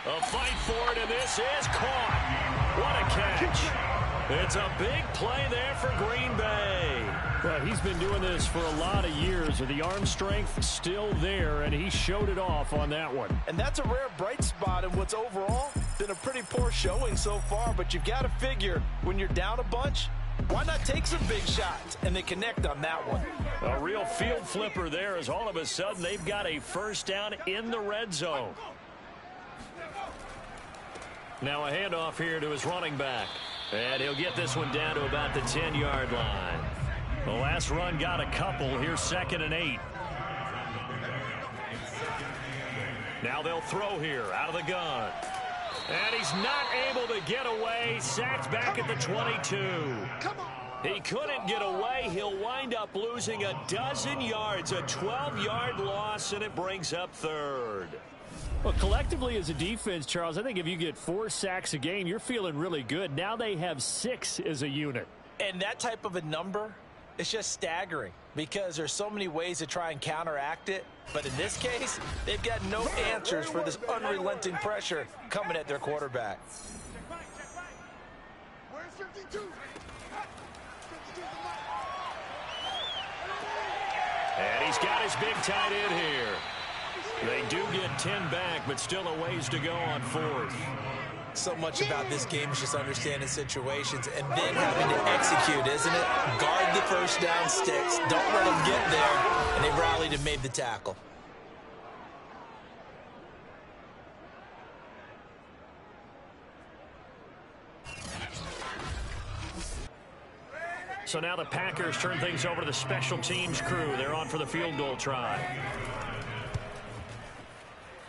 A fight for it, and this is caught. What a catch. It's a big play there for Green Bay. Well, he's been doing this for a lot of years, with the arm strength still there, and he showed it off on that one. And that's a rare bright spot in what's overall been a pretty poor showing so far, but you've got to figure when you're down a bunch, why not take some big shots? And they connect on that one. A real field flipper there, as all of a sudden they've got a 1st down in the red zone. Now a handoff here to his running back. And he'll get this one down to about the 10-yard line. The last run got a couple. Here's 2nd and 8. Now they'll throw here out of the gun. And he's not able to get away. Sacked back at the 22. He couldn't get away. He'll wind up losing a dozen yards. A 12-yard loss, and it brings up 3rd. Well, collectively as a defense, Charles, I think if you get 4 sacks a game, you're feeling really good. Now they have 6 as a unit. And that type of a number, it's just staggering, because there's so many ways to try and counteract it. But in this case, they've got no answers for this unrelenting pressure coming at their quarterback. Where's 52? And he's got his big tight end here. They do get 10 back, but still a ways to go on 4th. So much about this game is just understanding situations and then having to execute, isn't it? Guard the 1st down sticks. Don't let them get there. And they rallied and made the tackle. So now the Packers turn things over to the special teams crew. They're on for the field goal try.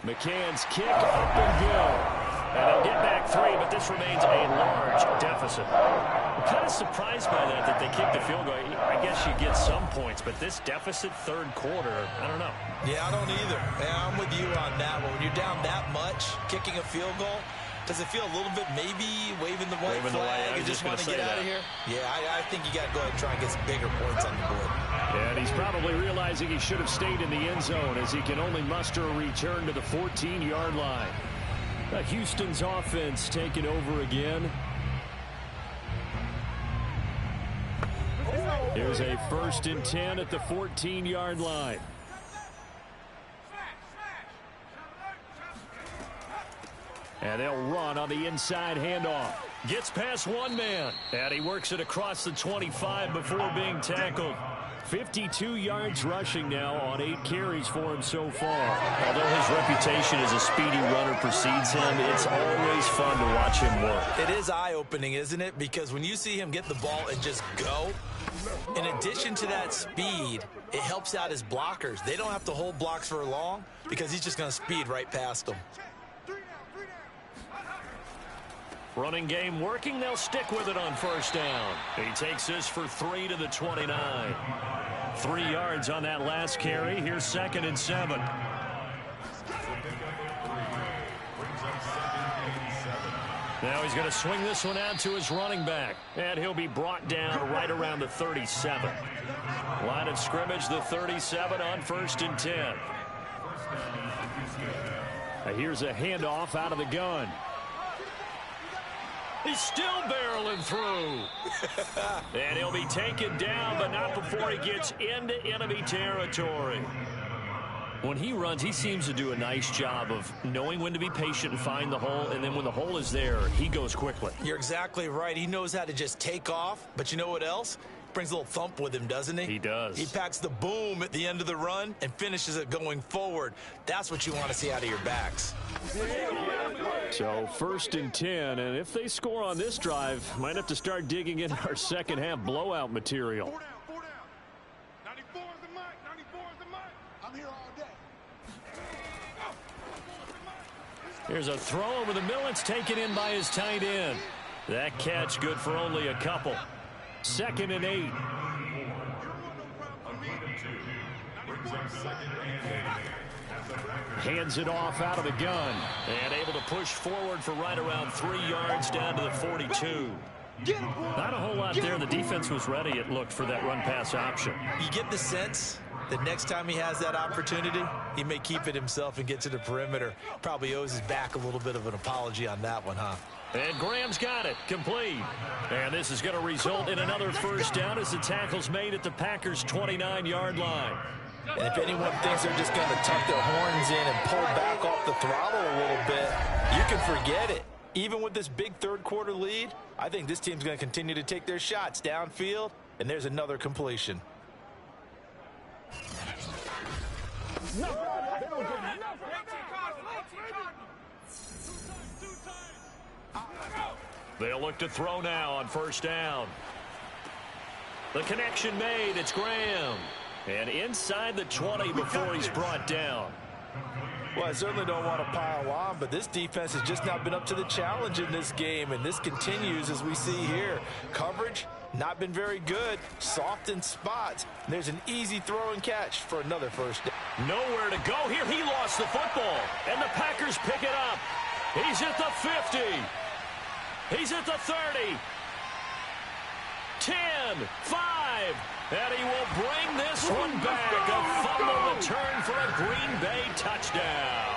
McCann's kick up and good. And they'll get back 3, but this remains a large deficit. I'm kind of surprised by that they kicked the field goal. I guess you get some points, but this deficit 3rd quarter, I don't know. Yeah, I don't either. Yeah, I'm with you on that one. When you're down that much, kicking a field goal, does it feel a little bit maybe waving the white flag and just want to get out of here? Yeah, I think you got to go ahead and try and get some bigger points on the board. And he's probably realizing he should have stayed in the end zone, as he can only muster a return to the 14-yard line. Houston's offense taking over again. Here's a 1st and 10 at the 14-yard line. And they'll run on the inside handoff. Gets past one man. And he works it across the 25 before being tackled. 52 yards rushing now on 8 carries for him so far. Although his reputation as a speedy runner precedes him, it's always fun to watch him work. It is eye-opening, isn't it? Because when you see him get the ball and just go, in addition to that speed, it helps out his blockers. They don't have to hold blocks for long because he's just going to speed right past them. Running game working. They'll stick with it on 1st down. He takes this for 3 to the 29. 3 yards on that last carry. Here's 2nd and 7. Now he's going to swing this one out to his running back. And he'll be brought down right around the 37. Line of scrimmage, the 37 on 1st and 10. Here's a handoff out of the gun. He's still barreling through. And he'll be taken down, but not before he gets into enemy territory. When he runs, he seems to do a nice job of knowing when to be patient and find the hole, and then when the hole is there, he goes quickly. You're exactly right. He knows how to just take off, but you know what else? Brings a little thump with him, doesn't he? He does. He packs the boom at the end of the run and finishes it going forward. That's what you want to see out of your backs. So 1st and 10, and if they score on this drive, might have to start digging in our second half blowout material. 4 down. 94 is the mic. 94 is the mic. I'm here all day. Here's a throw over the middle. It's taken in by his tight end. That catch good for only a couple. 2nd and 8. Hands it off out of the gun. And able to push forward for right around 3 yards down to the 42. Not a whole lot there. The defense was ready, it looked, for that run-pass option. You get the sense that next time he has that opportunity, he may keep it himself and get to the perimeter. Probably owes his back a little bit of an apology on that one, huh? And Graham's got it. Complete. And this is going to result in another first down as the tackle's made at the Packers' 29-yard line. And if anyone thinks they're just going to tuck their horns in and pull back off the throttle a little bit, you can forget it. Even with this big third-quarter lead, I think this team's going to continue to take their shots downfield, and there's another completion. They'll look to throw now on 1st down. The connection made. It's Graham. And inside the 20 before he's brought down. Well, I certainly don't want to pile on, but this defense has just not been up to the challenge in this game, and this continues as we see here. Coverage, not been very good. Soft in spots. There's an easy throw and catch for another first down. Nowhere to go here. He lost the football, and the Packers pick it up. He's at the 50. He's at the 30. 10, 5, and he will bring this one back. A fumble return for a Green Bay touchdown.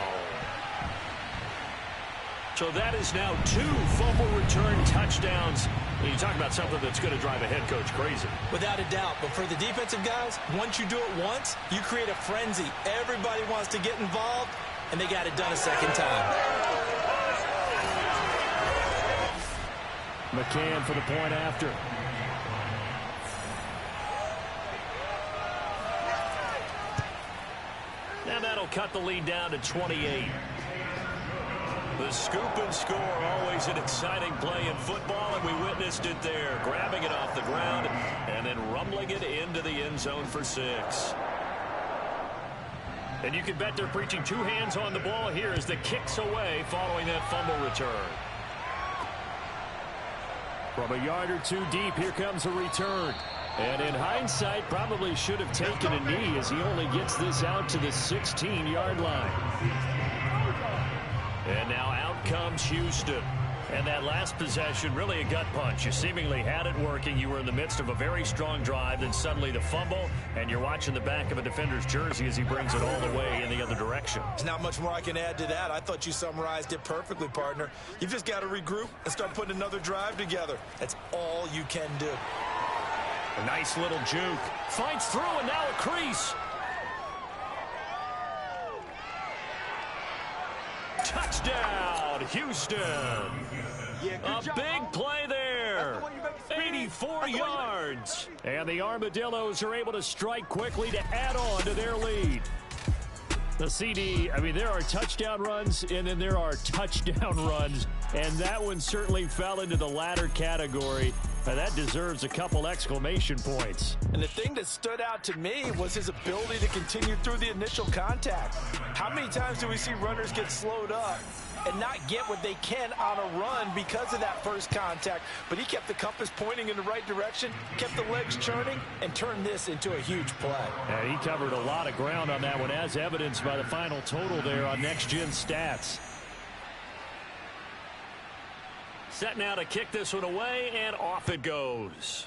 So that is now 2 fumble return touchdowns. And you talk about something that's going to drive a head coach crazy. Without a doubt, but for the defensive guys, once you do it once, you create a frenzy. Everybody wants to get involved, and they got it done a second time. McCann for the point after. Now that'll cut the lead down to 28. The scoop and score, always an exciting play in football, and we witnessed it there. Grabbing it off the ground and then rumbling it into the end zone for 6. And you can bet they're preaching 2 hands on the ball here as the kick's away following that fumble return. From a yard or 2 deep, here comes a return. And in hindsight, probably should have taken a knee as he only gets this out to the 16-yard line. And now out comes Houston. And that last possession, really a gut punch. You seemingly had it working. You were in the midst of a very strong drive. Then suddenly the fumble, and you're watching the back of a defender's jersey as he brings it all the way in the other direction. There's not much more I can add to that. I thought you summarized it perfectly, partner. You've just got to regroup and start putting another drive together. That's all you can do. A nice little juke. Fights through, and now a crease. Touchdown, Houston. A big play there. 84 yards. And the Armadillos are able to strike quickly to add on to their lead. The CD, I mean, there are touchdown runs, and then there are touchdown runs. And that one certainly fell into the latter category. That deserves a couple exclamation points. And the thing that stood out to me was his ability to continue through the initial contact. How many times do we see runners get slowed up and not get what they can on a run because of that first contact? But he kept the compass pointing in the right direction, kept the legs churning, and turned this into a huge play. Yeah, he covered a lot of ground on that one, as evidenced by the final total there on Next Gen Stats. Set now to kick this one away, and off it goes.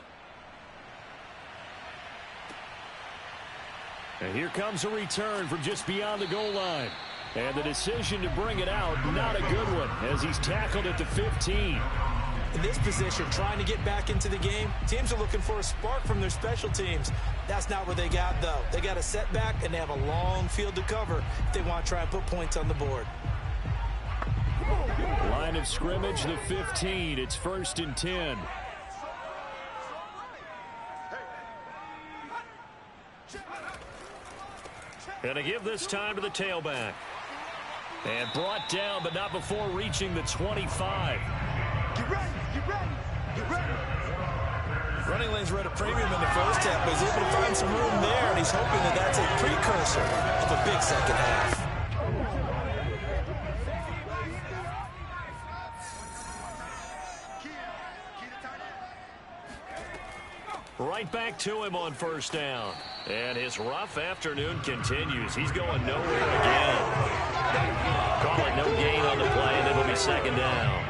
And here comes a return from just beyond the goal line. And the decision to bring it out, not a good one, as he's tackled at the 15. In this position, trying to get back into the game, teams are looking for a spark from their special teams. That's not what they got, though. They got a setback, and they have a long field to cover if they want to try and put points on the board. Line of scrimmage, the 15. It's 1st and 10. Gonna give this time to the tailback. And brought down, but not before reaching the 25. Get ready, get ready, get ready. Running lanes were at a premium in the first half, but he's able to find some room there, and he's hoping that that's a precursor of a big second half. Right back to him on 1st down. And his rough afternoon continues. He's going nowhere again. Call it no gain on the play, and it'll be 2nd down.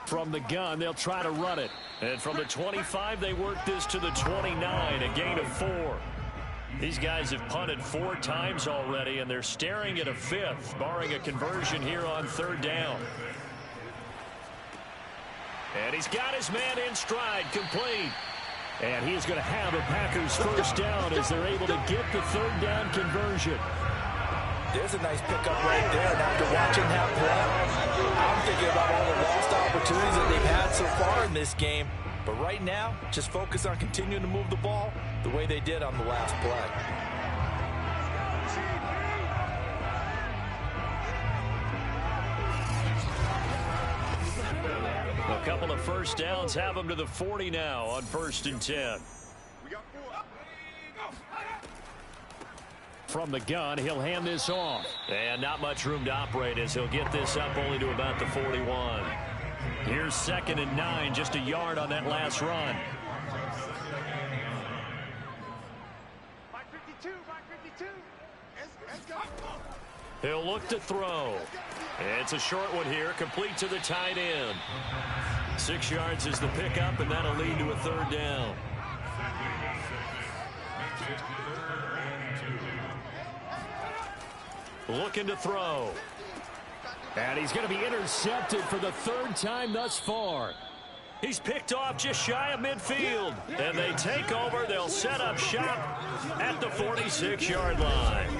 From the gun, they'll try to run it. And from the 25, they work this to the 29, a gain of 4. These guys have punted 4 times already, and they're staring at a 5th, barring a conversion here on 3rd down. And he's got his man in stride, complete. And he's going to have a Packers 1st down as they're able to get the 3rd down conversion. There's a nice pickup right there, and after watching that play, I'm thinking about all the lost opportunities that they've had so far in this game. But right now, just focus on continuing to move the ball the way they did on the last play. A couple of 1st downs have them to the 40 now on 1st and 10. From the gun, he'll hand this off. And not much room to operate as he'll get this up only to about the 41. Here's 2nd and 9, just a yard on that last run. He'll look to throw. It's a short one here, complete to the tight end. 6 yards is the pickup, and that'll lead to a 3rd down. Looking to throw. And he's going to be intercepted for the 3rd time thus far. He's picked off just shy of midfield. And they take over. They'll set up shop at the 46-yard line.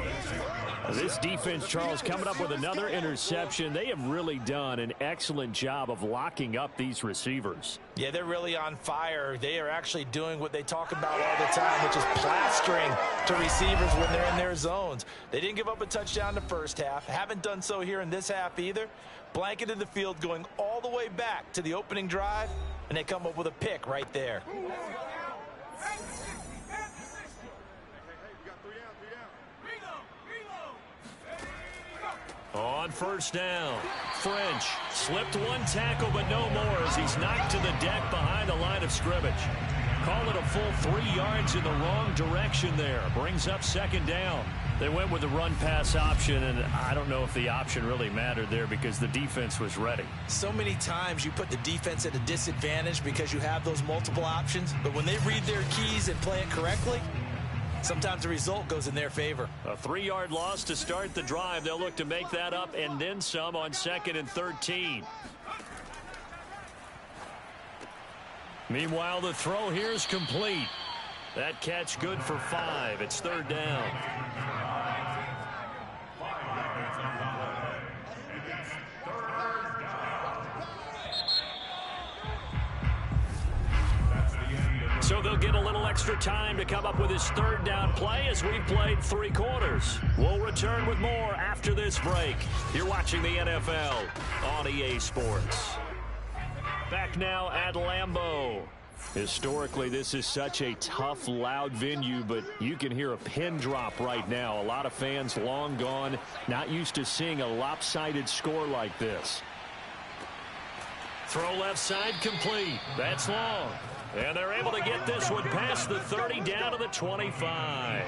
This defense, Charles, coming up with another interception. They have really done an excellent job of locking up these receivers. Yeah, they're really on fire. They are actually doing what they talk about all the time, which is plastering to receivers when they're in their zones. They didn't give up a touchdown the first half. Haven't done so here in this half either. Blanketed the field going all the way back to the opening drive, and they come up with a pick right there. On 1st down, French slipped one tackle, but no more as he's knocked to the deck behind the line of scrimmage. Call it a full 3 yards in the wrong direction there. Brings up 2nd down. They went with the run-pass option, and I don't know if the option really mattered there because the defense was ready. So many times you put the defense at a disadvantage because you have those multiple options, but when they read their keys and play it correctly, sometimes the result goes in their favor. A 3-yard loss to start the drive. They'll look to make that up and then some on 2nd and 13. Meanwhile, the throw here is complete. That catch good for 5. It's 3rd down. So they'll get a little extra time to come up with his 3rd down play as we've played 3 quarters. We'll return with more after this break. You're watching the NFL on EA Sports. Back now at Lambeau. Historically, this is such a tough, loud venue, but you can hear a pin drop right now. A lot of fans long gone, not used to seeing a lopsided score like this. Throw left side complete. That's long. And they're able to get this one past the 30 down to the 25.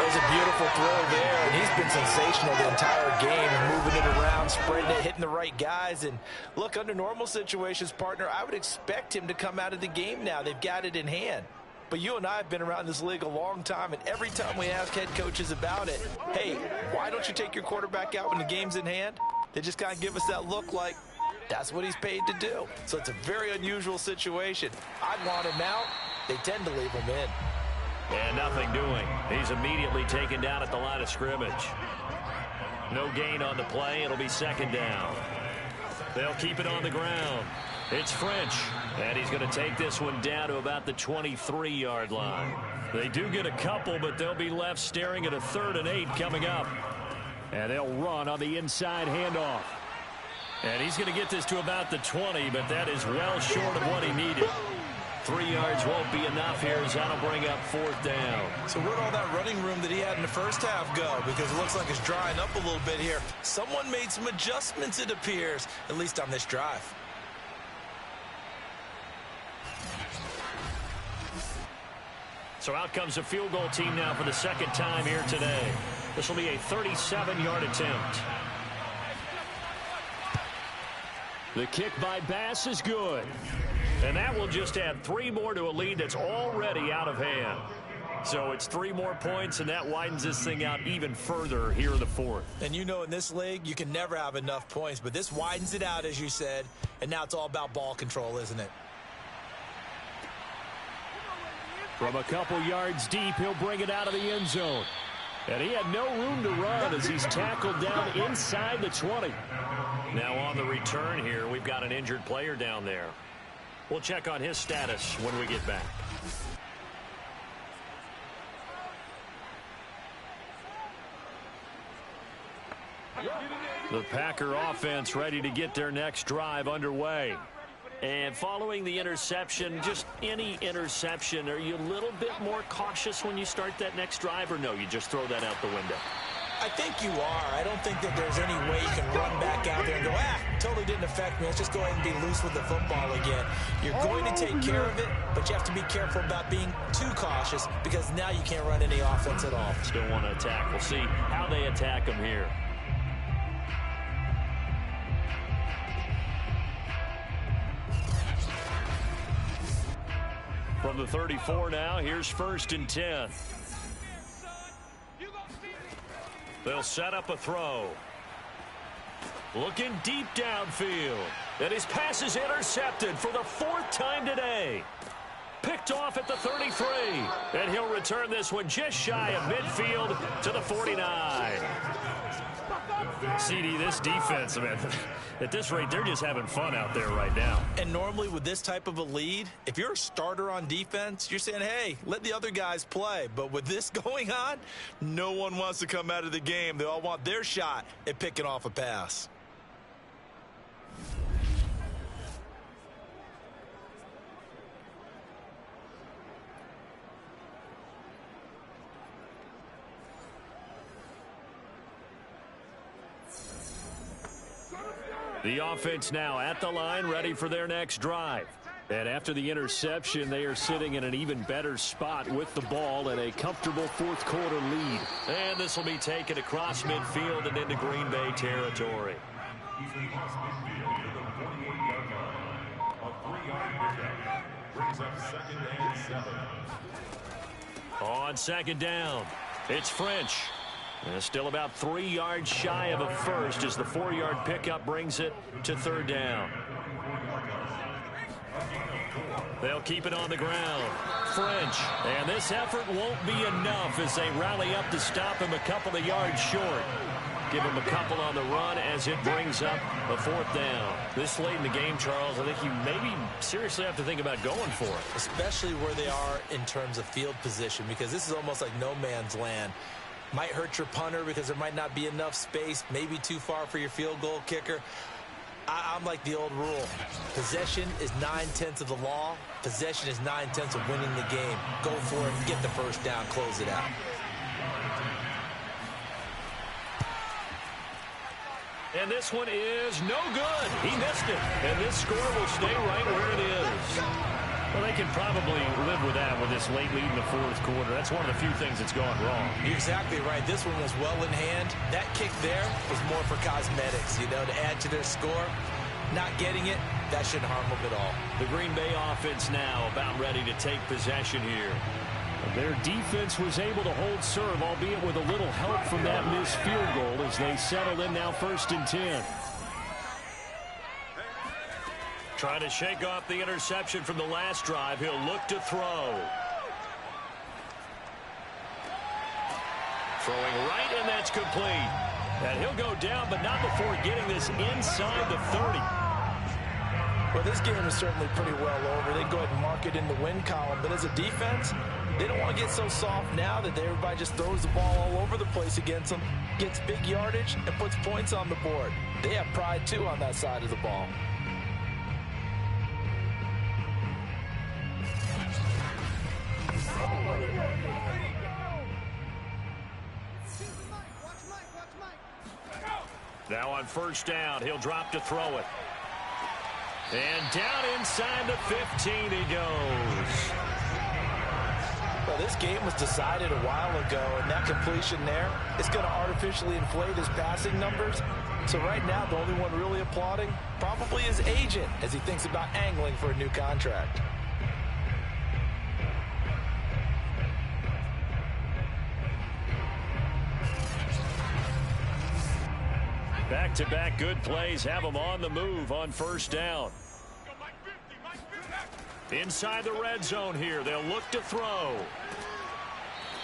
was a beautiful throw there, and he's been sensational the entire game, moving it around, spreading it, hitting the right guys. And look, under normal situations, partner, I would expect him to come out of the game now. They've got it in hand. But you and I have been around this league a long time, and every time we ask head coaches about it, hey, why don't you take your quarterback out when the game's in hand? They just kind of give us that look like that's what he's paid to do. So it's a very unusual situation. I'd want him out. They tend to leave him in. And nothing doing. He's immediately taken down at the line of scrimmage. No gain on the play. It'll be second down. They'll keep it on the ground. It's French, and he's going to take this one down to about the 23-yard line. They do get a couple, but they'll be left staring at a 3rd and 8 coming up. And they'll run on the inside handoff. And he's going to get this to about the 20, but that is well short of what he needed. 3 yards won't be enough here as that'll bring up 4th down. So where'd all that running room that he had in the first half go? Because it looks like it's drying up a little bit here. Someone made some adjustments, it appears, at least on this drive. So out comes the field goal team now for the second time here today. This will be a 37-yard attempt. The kick by Bass is good. And that will just add 3 more to a lead that's already out of hand. So it's 3 more points, and that widens this thing out even further here in the 4th. And you know, in this league, you can never have enough points, but this widens it out, as you said, and now it's all about ball control, isn't it? From a couple yards deep, he'll bring it out of the end zone. And he had no room to run as he's tackled down inside the 20. Now on the return here, we've got an injured player down there. We'll check on his status when we get back. The Packer offense ready to get their next drive underway. And following the interception, just any interception, are you a little bit more cautious when you start that next drive, or no, you just throw that out the window? I think you are. I don't think that there's any way you can run back out there and go, totally didn't affect me. Let's just go ahead and be loose with the football again. You're going to take care of it, but you have to be careful about being too cautious because now you can't run any offense at all. Still want to attack. We'll see how they attack them here. From the 34 now, here's 1st and 10. They'll set up a throw. Looking deep downfield. And his pass is intercepted for the 4th time today. Picked off at the 33. And he'll return this one just shy of midfield to the 49. CD, this defense, man, at this rate, they're just having fun out there right now. And normally with this type of a lead, if you're a starter on defense, you're saying, hey, let the other guys play. But with this going on, no one wants to come out of the game. They all want their shot at picking off a pass. The offense now at the line, ready for their next drive. And after the interception, they are sitting in an even better spot with the ball and a comfortable 4th quarter lead. And this will be taken across midfield and into Green Bay territory. He's across midfield to the 48-yard line. A 3-yard pickup brings up 2nd and 7. On 2nd down, it's French. And still about 3 yards shy of a first as the 4-yard pickup brings it to 3rd down. They'll keep it on the ground. French. And this effort won't be enough as they rally up to stop him a couple of yards short. Give him a couple on the run as it brings up a 4th down. This late in the game, Charles, I think you maybe seriously have to think about going for it. Especially where they are in terms of field position, because this is almost like no man's land. Might hurt your punter because there might not be enough space, maybe too far for your field goal kicker. I'm like the old rule. Possession is 9/10 of the law. Possession is 9/10 of winning the game. Go for it, get the first down, close it out. And this one is no good. He missed it. And this score will stay right where it is. Well, they can probably live with that with this late lead in the fourth quarter. That's one of the few things that's gone wrong. You're exactly right. This one was well in hand. That kick there was more for cosmetics, you know, to add to their score. Not getting it, that shouldn't harm them at all. The Green Bay offense now about ready to take possession here. Their defense was able to hold serve, albeit with a little help from that missed field goal as they settle in now 1st and 10. Trying to shake off the interception from the last drive. He'll look to throw. Throwing right, and that's complete. And he'll go down, but not before getting this inside the 30. Well, this game is certainly pretty well over. They go ahead and mark it in the win column. But as a defense, they don't want to get so soft now that everybody just throws the ball all over the place against them, gets big yardage, and puts points on the board. They have pride, too, on that side of the ball. Now on 1st down, he'll drop to throw it. And down inside the 15 he goes. Well, this game was decided a while ago, and that completion there is going to artificially inflate his passing numbers. So right now, the only one really applauding probably his agent as he thinks about angling for a new contract. Back-to-back good plays have them on the move on 1st down. Inside the red zone here, they'll look to throw.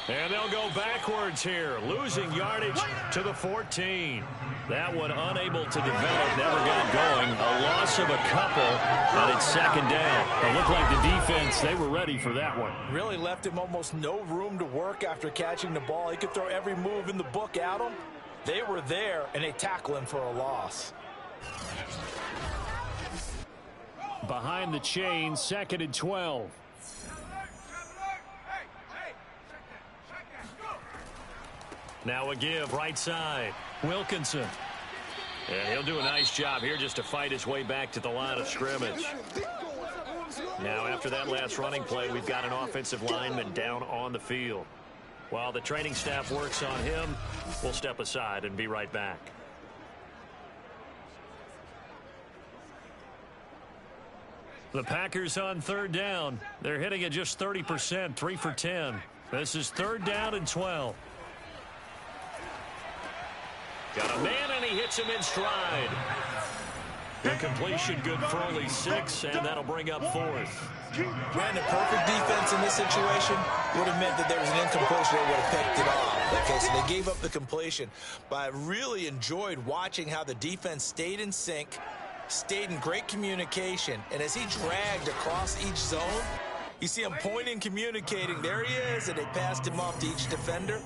And they'll go backwards here, losing yardage to the 14. That one unable to develop, never got going. A loss of a couple, and it's 2nd down. It looked like the defense, they were ready for that one. Really left him almost no room to work after catching the ball. He could throw every move in the book at him. They were there, and they tackle him for a loss. Behind the chain, 2nd and 12. Now a give, right side. Wilkinson. And he'll do a nice job here just to fight his way back to the line of scrimmage. Now after that last running play, we've got an offensive lineman down on the field. While the training staff works on him, we'll step aside and be right back. The Packers on 3rd down. They're hitting at just 30%, 3 for 10. This is 3rd down and 12. Got a man, and he hits him in stride. Incompletion, good for only 6, and that'll bring up 4th. Brandon, perfect defense in this situation would have meant that there was an incompletion. They would have picked it off. Okay, so they gave up the completion. But I really enjoyed watching how the defense stayed in sync, stayed in great communication, and as he dragged across each zone, you see him pointing, communicating. There he is, and they passed him off to each defender.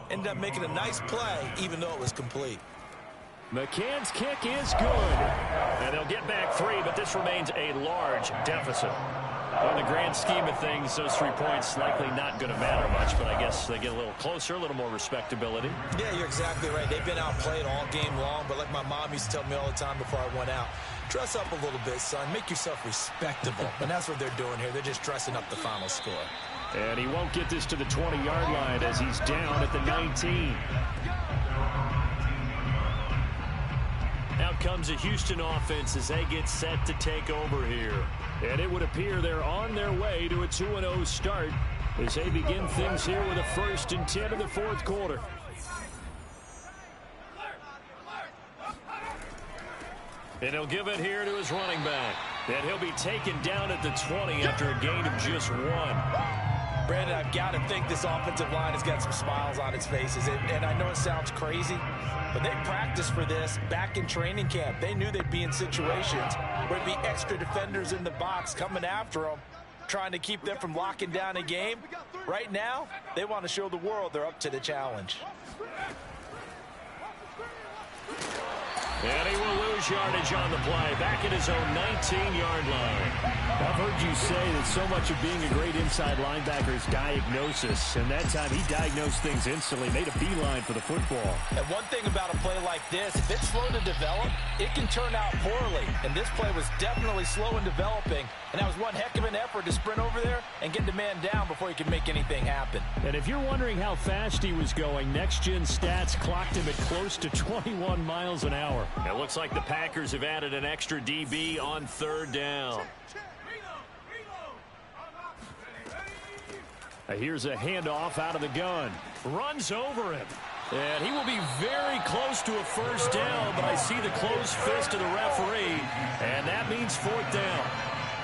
Ended up making a nice play, even though it was complete. McCann's kick is good. And they'll get back 3, but this remains a large deficit. On the grand scheme of things, those 3 points likely not going to matter much, but I guess they get a little closer, a little more respectability. Yeah, you're exactly right. They've been outplayed all game long, but like my mom used to tell me all the time before I went out, dress up a little bit, son. Make yourself respectable. And that's what they're doing here. They're just dressing up the final score. And he won't get this to the 20-yard line as he's down at the 19. Out comes a Houston offense as they get set to take over here. And it would appear they're on their way to a 2-0 start as they begin things here with a 1st and 10 in the 4th quarter. And he'll give it here to his running back. And he'll be taken down at the 20 after a gain of just 1. Brandon, I've got to think this offensive line has got some smiles on its faces. And I know it sounds crazy, but they practiced for this back in training camp. They knew they'd be in situations where there'd be extra defenders in the box coming after them, trying to keep them from locking down a game. Right now, they want to show the world they're up to the challenge. And he will lose lose yardage on the play, back at his own 19-yard line. I've heard you say that so much of being a great inside linebacker is diagnosis, and that time he diagnosed things instantly, made a beeline for the football. And one thing about a play like this, if it's slow to develop, it can turn out poorly. And this play was definitely slow in developing, and that was one heck of an effort to sprint over there and get the man down before he could make anything happen. And if you're wondering how fast he was going, next-gen stats clocked him at close to 21 miles an hour. It looks like the Packers have added an extra DB on third down. Here's a handoff out of the gun. Runs over him. And he will be very close to a first down, but I see the closed fist of the referee, and that means fourth down.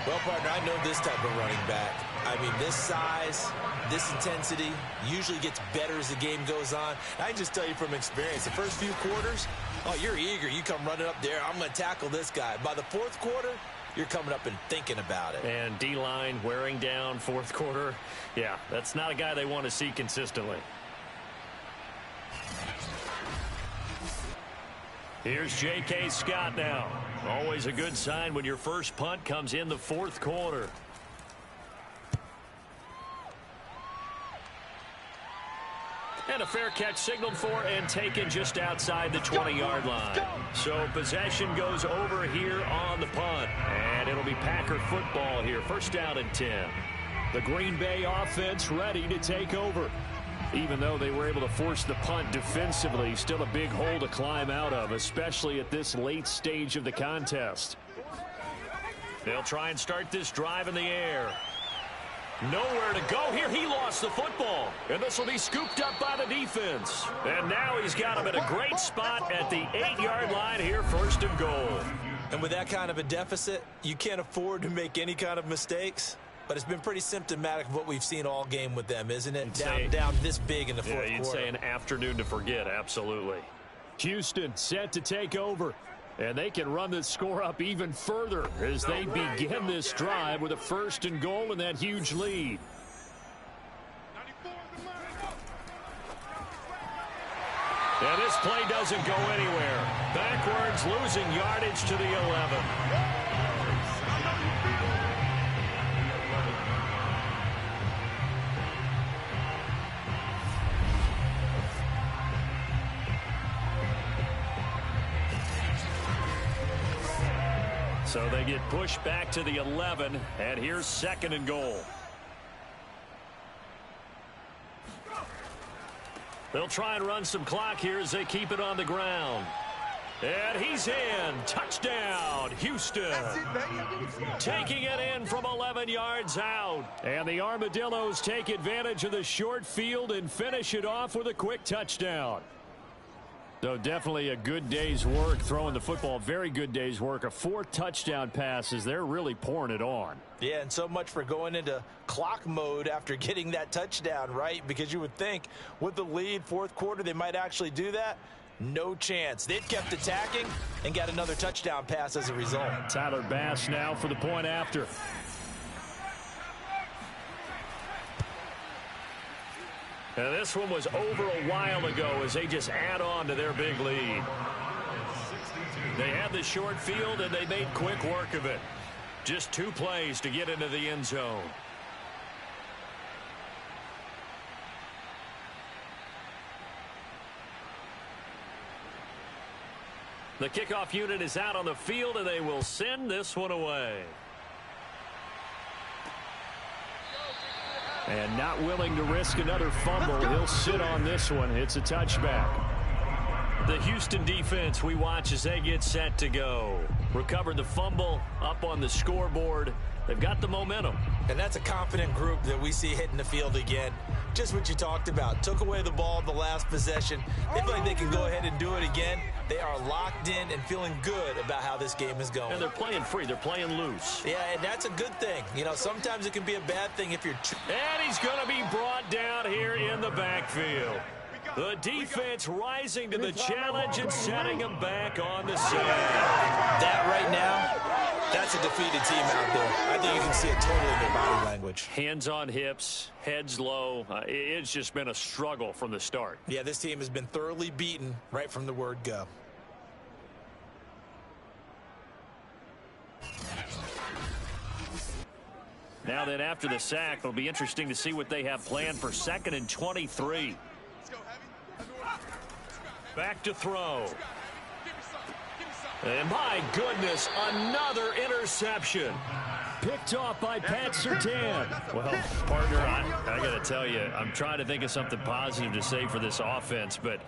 Well, partner, I know this type of running back. I mean, this size, this intensity usually gets better as the game goes on. I can just tell you from experience, the first few quarters, oh, you're eager. You come running up there, I'm going to tackle this guy. By the fourth quarter, you're coming up and thinking about it. And D-line wearing down fourth quarter. Yeah, that's not a guy they want to see consistently. Here's J.K. Scott now. Always a good sign when your first punt comes in the fourth quarter. And a fair catch signaled for and taken just outside the 20-yard line. So possession goes over here on the punt. And it'll be Packer football here. First down and 10. The Green Bay offense ready to take over. Even though they were able to force the punt defensively, still a big hole to climb out of, especially at this late stage of the contest. They'll try and start this drive in the air. Nowhere to go here. He lost the football. And this will be scooped up by the defense. And now he's got him at a great spot at the 8-yard line here, first and goal. And with that kind of a deficit, you can't afford to make any kind of mistakes. But it's been pretty symptomatic of what we've seen all game with them, isn't it? Down this big in the fourth quarter. Yeah, you'd say an afternoon to forget, absolutely. Houston set to take over. And they can run the score up even further as they begin this drive with a first and goal and that huge lead. And this play doesn't go anywhere. Backwards, losing yardage to the 11. So they get pushed back to the 11, and here's second and goal. They'll try and run some clock here as they keep it on the ground. And he's in. Touchdown, Houston. Taking it in from 11 yards out. And the Armadillos take advantage of the short field and finish it off with a quick touchdown. So definitely a good day's work throwing the football. Very good day's work. A 4 touchdown passes. They're really pouring it on. Yeah, and so much for going into clock mode after getting that touchdown, right? Because you would think with the lead, fourth quarter, they might actually do that. No chance. They've kept attacking and got another touchdown pass as a result. Tyler Bass now for the point after. And this one was over a while ago as they just add on to their big lead. They had the short field and they made quick work of it. Just 2 plays to get into the end zone. The kickoff unit is out on the field and they will send this one away. And not willing to risk another fumble. He'll sit on this one. It's a touchback. The Houston defense we watch as they get set to go. Recovered the fumble, up on the scoreboard. They've got the momentum. And that's a confident group that we see hitting the field again. Just what you talked about. Took away the ball the last possession. They feel like they can go ahead and do it again. They are locked in and feeling good about how this game is going. And they're playing free. They're playing loose. Yeah, and that's a good thing. You know, sometimes it can be a bad thing if you're... And he's going to be brought down here in the backfield. The defense rising to the challenge and setting him back on the side. That right now, that's a defeated team out there. I think you can see it totally in their body language. Hands on hips, heads low. It's just been a struggle from the start. Yeah, this team has been thoroughly beaten right from the word go. Now then, after the sack, it'll be interesting to see what they have planned for 2nd and 23. Back to throw. And my goodness, another interception. Picked off by Pat Surtain. Well, partner, I got to tell you, I'm trying to think of something positive to say for this offense, but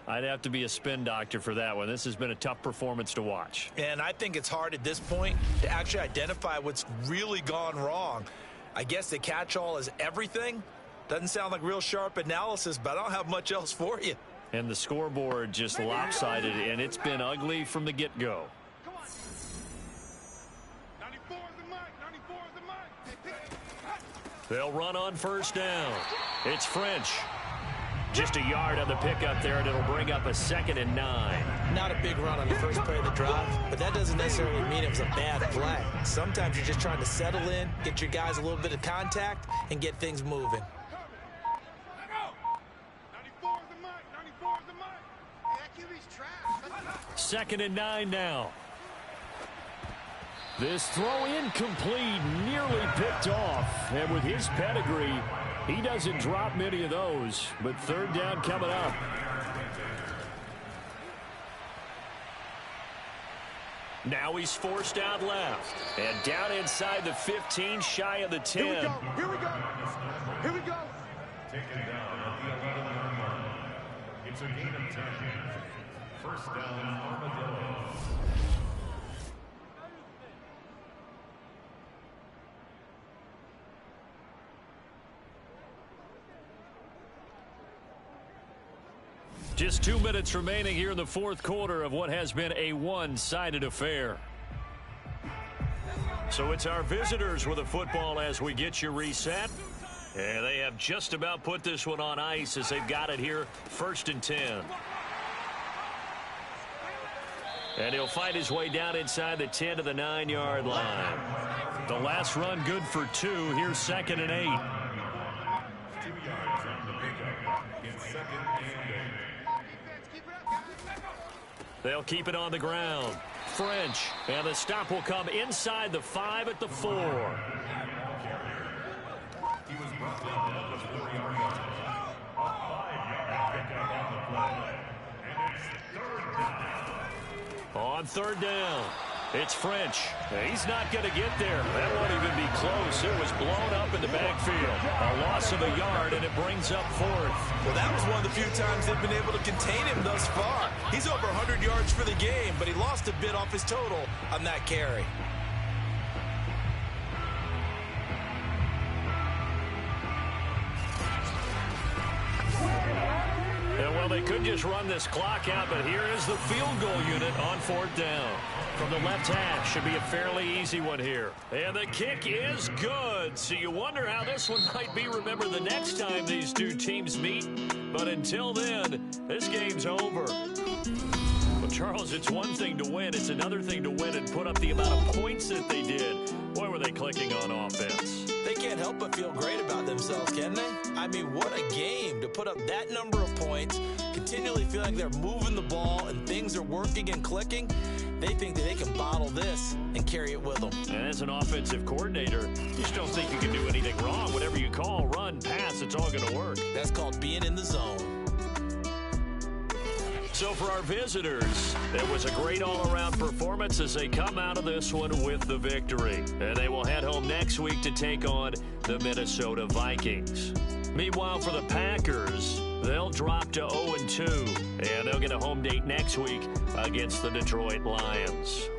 I'd have to be a spin doctor for that one. This has been a tough performance to watch. And I think it's hard at this point to actually identify what's really gone wrong. I guess the catch-all is everything. Doesn't sound like real sharp analysis, but I don't have much else for you. And the scoreboard just lopsided, and it's been ugly from the get-go. They'll run on 1st down. It's French. Just a yard on the pickup there, and it'll bring up a 2nd and 9. Not a big run on the first play of the drive, but that doesn't necessarily mean it was a bad play. Sometimes you're just trying to settle in, get your guys a little bit of contact, and get things moving. 2nd and 9 now. This throw incomplete, nearly picked off. And with his pedigree, he doesn't drop many of those. But 3rd down coming up. Now he's forced out left. And down inside the 15, shy of the 10. Here we go. Here we go. Here we go. Taken down at the 11-yard line. It's a gain of 10. 1st down, Armadillos. Just 2 minutes remaining here in the 4th quarter of what has been a one-sided affair. So it's our visitors with the football as we get you reset. And they have just about put this one on ice as they've got it here, 1st and 10. And he'll fight his way down inside the 10 to the 9-yard line. The last run good for 2. Here's 2nd and 8. 2 yards on the pickup. It's 2nd and 8. They'll keep it on the ground. French. And the stop will come inside the 5 at the 4. He was brought down at the 4-yard line. A 5-yard pickup on the play. And it's 3rd down. On 3rd down, it's French. He's not going to get there. That won't even be close. It was blown up in the backfield. A loss of a yard, and it brings up 4th. Well, that was one of the few times they've been able to contain him thus far. He's over 100 yards for the game, but he lost a bit off his total on that carry. And well, they could just run this clock out, but here is the field goal unit on 4th down. From the left hash, should be a fairly easy one here. And the kick is good. So you wonder how this one might be remembered the next time these two teams meet. But until then, this game's over. Well, Charles, it's one thing to win. It's another thing to win and put up the amount of points that they did. Boy, were they clicking on offense. They can't help but feel great about themselves, can they? I mean, what a game to put up that number of points, continually feeling they're moving the ball and things are working and clicking. They think that they can bottle this and carry it with them. And as an offensive coordinator, you just don't think you can do anything wrong. Whatever you call, run, pass, it's all going to work. That's called being in the zone. So for our visitors, it was a great all-around performance as they come out of this one with the victory. And they will head home next week to take on the Minnesota Vikings. Meanwhile, for the Packers, they'll drop to 0-2, and they'll get a home date next week against the Detroit Lions.